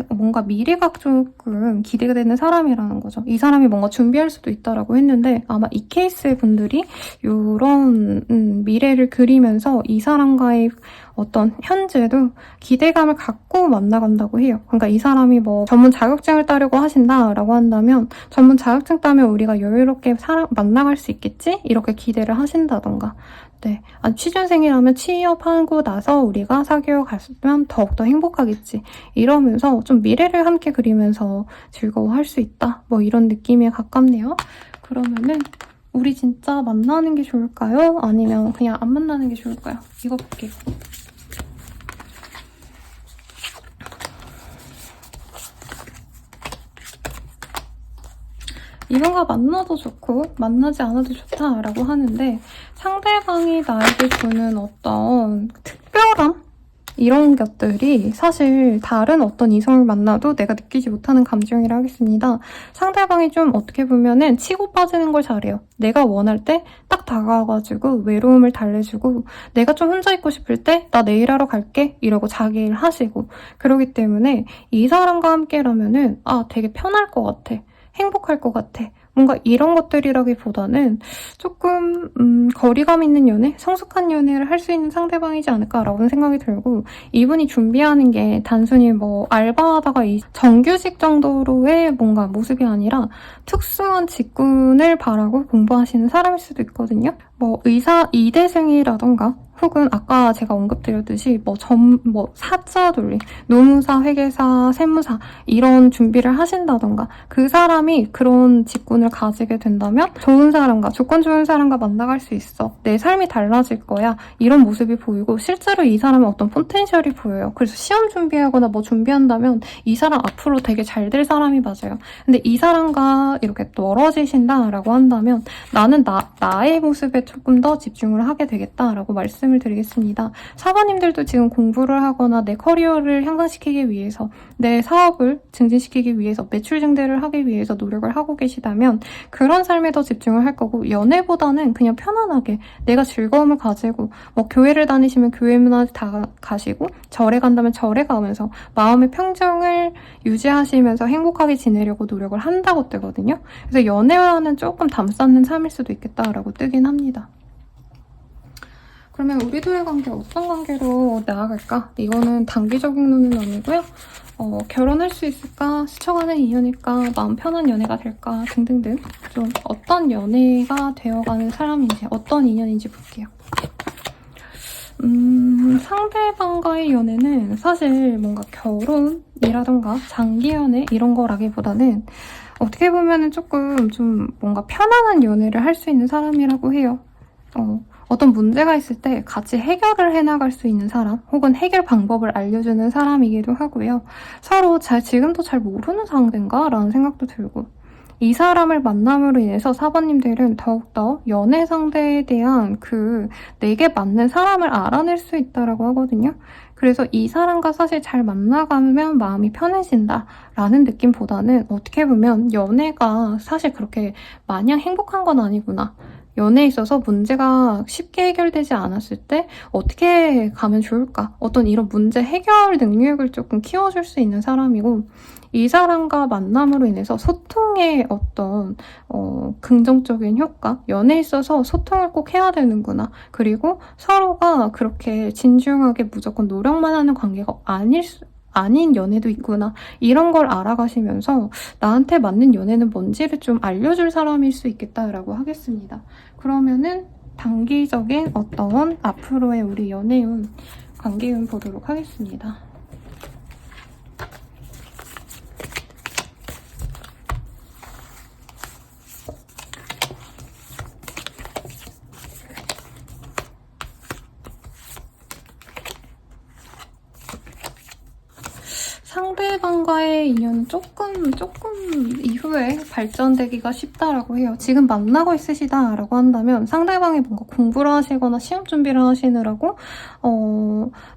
뭔가 미래가 조금 기대가 되는 사람이라는 거죠. 이 사람이 뭔가 준비할 수도 있다라고 했는데 아마 이 케이스의 분들이 이런 미래를 그리면서 이 사람과의 어떤 현재도 기대감을 갖고 만나간다고 해요. 그러니까 이 사람이 뭐 전문 자격증을 따려고 하신다라고 한다면 전문 자격증 따면 우리가 여유롭게 만나갈 수 있겠지? 이렇게 기대를 하신다던가. 네. 취준생이라면 취업하고 나서 우리가 사귀어 갔으면 더욱더 행복하겠지. 이러면서 좀 미래를 함께 그리면서 즐거워할 수 있다. 뭐 이런 느낌에 가깝네요. 그러면은 우리 진짜 만나는 게 좋을까요? 아니면 그냥 안 만나는 게 좋을까요? 이거 볼게요. 이분과 만나도 좋고 만나지 않아도 좋다라고 하는데 상대방이 나에게 주는 어떤 특별함? 이런 것들이 사실 다른 어떤 이성을 만나도 내가 느끼지 못하는 감정이라 하겠습니다. 상대방이 좀 어떻게 보면은 치고 빠지는 걸 잘해요. 내가 원할 때 딱 다가와가지고 외로움을 달래주고 내가 좀 혼자 있고 싶을 때 나 내일 하러 갈게 이러고 자기 일 하시고 그러기 때문에 이 사람과 함께라면은 되게 편할 것 같아. 행복할 것 같아. 뭔가 이런 것들이라기보다는 조금 거리감 있는 연애? 성숙한 연애를 할 수 있는 상대방이지 않을까라는 생각이 들고 이분이 준비하는 게 단순히 뭐 알바하다가 정규직 정도로의 뭔가 모습이 아니라 특수한 직군을 바라고 공부하시는 사람일 수도 있거든요. 뭐 의사 이대생이라던가 혹은 아까 제가 언급드렸듯이 사자 돌리, 노무사, 회계사, 세무사 이런 준비를 하신다던가 그 사람이 그런 직군을 가지게 된다면 좋은 사람과 조건 좋은 사람과 만나갈 수 있어. 내 삶이 달라질 거야. 이런 모습이 보이고 실제로 이 사람은 어떤 포텐셜이 보여요. 그래서 시험 준비하거나 뭐 준비한다면 이 사람 앞으로 되게 잘 될 사람이 맞아요. 근데 이 사람과 이렇게 멀어지신다라고 한다면 나는 나의 모습에 조금 더 집중을 하게 되겠다라고 말씀을 드리겠습니다. 사관님들도 지금 공부를 하거나 내 커리어를 향상시키기 위해서 내 사업을 증진시키기 위해서 매출 증대를 하기 위해서 노력을 하고 계시다면 그런 삶에 더 집중을 할 거고 연애보다는 그냥 편안하게 내가 즐거움을 가지고 뭐 교회를 다니시면 교회만 다 가시고 절에 간다면 절에 가면서 마음의 평정을 유지하시면서 행복하게 지내려고 노력을 한다고 뜨거든요. 그래서 연애와는 조금 담쌓는 삶일 수도 있겠다라고 뜨긴 합니다. 그러면 우리 둘의 관계 어떤 관계로 나아갈까? 이거는 단기적인 눈은 아니고요. 결혼할 수 있을까? 스쳐가는 인연일까? 마음 편한 연애가 될까? 등등등 좀 어떤 연애가 되어가는 사람인지 어떤 인연인지 볼게요. 상대방과의 연애는 사실 뭔가 결혼이라던가 장기 연애 이런 거라기보다는 어떻게 보면은 조금 좀 뭔가 편안한 연애를 할 수 있는 사람이라고 해요. 어떤 문제가 있을 때 같이 해결을 해나갈 수 있는 사람 혹은 해결 방법을 알려주는 사람이기도 하고요. 서로 지금도 잘 모르는 상대인가? 라는 생각도 들고 이 사람을 만남으로 인해서 사번님들은 더욱더 연애 상대에 대한 내게 맞는 사람을 알아낼 수 있다고 하거든요. 그래서 이 사람과 사실 잘 만나가면 마음이 편해진다라는 느낌보다는 어떻게 보면 연애가 사실 그렇게 마냥 행복한 건 아니구나. 연애에 있어서 문제가 쉽게 해결되지 않았을 때 어떻게 가면 좋을까? 어떤 이런 문제 해결 능력을 조금 키워줄 수 있는 사람이고 이 사람과 만남으로 인해서 소통의 어떤 긍정적인 효과? 연애에 있어서 소통을 꼭 해야 되는구나. 그리고 서로가 그렇게 진중하게 무조건 노력만 하는 관계가 아닌 연애도 있구나. 이런 걸 알아가시면서 나한테 맞는 연애는 뭔지를 좀 알려줄 사람일 수 있겠다라고 하겠습니다. 그러면은 단기적인 어떤 앞으로의 우리 연애운, 관계운 보도록 하겠습니다. 상대방과의 인연은 조금 이후에 발전되기가 쉽다라고 해요. 지금 만나고 있으시다라고 한다면 상대방이 뭔가 공부를 하시거나 시험 준비를 하시느라고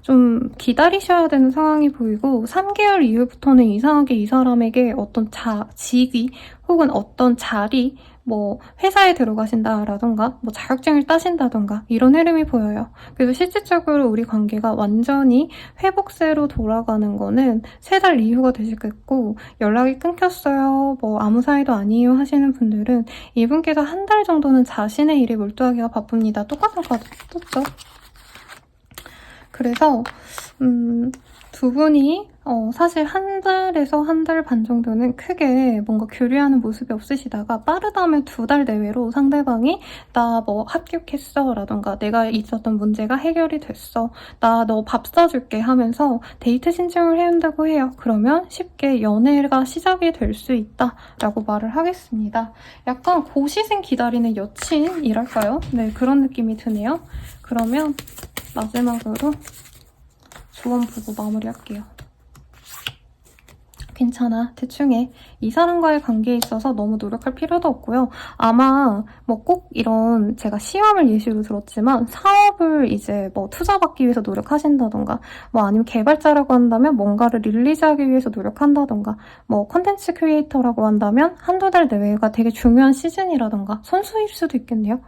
좀 기다리셔야 되는 상황이 보이고 3개월 이후부터는 이상하게 이 사람에게 어떤 직위 혹은 어떤 자리 뭐 회사에 들어가신다라던가 뭐 자격증을 따신다던가 이런 흐름이 보여요. 그래서 실질적으로 우리 관계가 완전히 회복세로 돌아가는 거는 3달 이후가 되시겠고, 연락이 끊겼어요, 뭐 아무 사이도 아니에요 하시는 분들은 이분께서 1달 정도는 자신의 일에 몰두하기가 바쁩니다. 똑같은 카드 떴죠? 그래서 두 분이 사실 1달에서 1달 반 정도는 크게 뭔가 교류하는 모습이 없으시다가 빠르다면 2달 내외로 상대방이 나 뭐 합격했어 라던가 내가 있었던 문제가 해결이 됐어, 나 너 밥 사줄게 하면서 데이트 신청을 해온다고 해요. 그러면 쉽게 연애가 시작이 될 수 있다 라고 말을 하겠습니다. 약간 고시생 기다리는 여친이랄까요? 네, 그런 느낌이 드네요. 그러면 마지막으로 조언 보고 마무리할게요. 괜찮아, 대충 해. 이 사람과의 관계에 있어서 너무 노력할 필요도 없고요. 아마 뭐 꼭 이런, 제가 시험을 예시로 들었지만 사업을 이제 뭐 투자받기 위해서 노력하신다던가, 뭐 아니면 개발자라고 한다면 뭔가를 릴리즈하기 위해서 노력한다던가, 뭐 컨텐츠 크리에이터라고 한다면 1~2달 내외가 되게 중요한 시즌이라던가, 선수일 수도 있겠네요.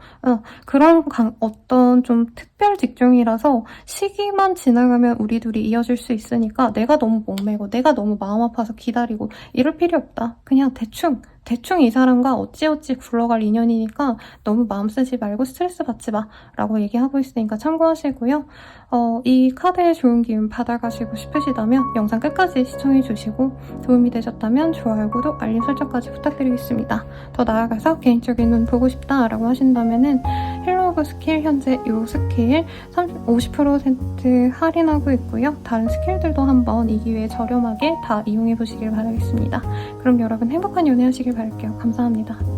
그런 어떤 좀 특별 직종이라서 시기만 지나가면 우리 둘이 이어질 수 있으니까 내가 너무 목매고 내가 너무 마음 아파서 기다리고 이럴 필요 없다. 그냥 대충 이 사람과 어찌어찌 굴러갈 인연이니까 너무 마음 쓰지 말고 스트레스 받지 마 라고 얘기하고 있으니까 참고하시고요. 이 카드의 좋은 기운 받아가시고 싶으시다면 영상 끝까지 시청해주시고 도움이 되셨다면 좋아요, 구독, 알림 설정까지 부탁드리겠습니다. 더 나아가서 개인적인 눈 보고 싶다 라고 하신다면은 헬로 오브 스킬 현재 이 스킬 50% 할인하고 있고요. 다른 스킬들도 한번 이 기회에 저렴하게 다 이용해보시길 바라겠습니다. 그럼 여러분 행복한 연애 하시길 바랄게요. 감사합니다.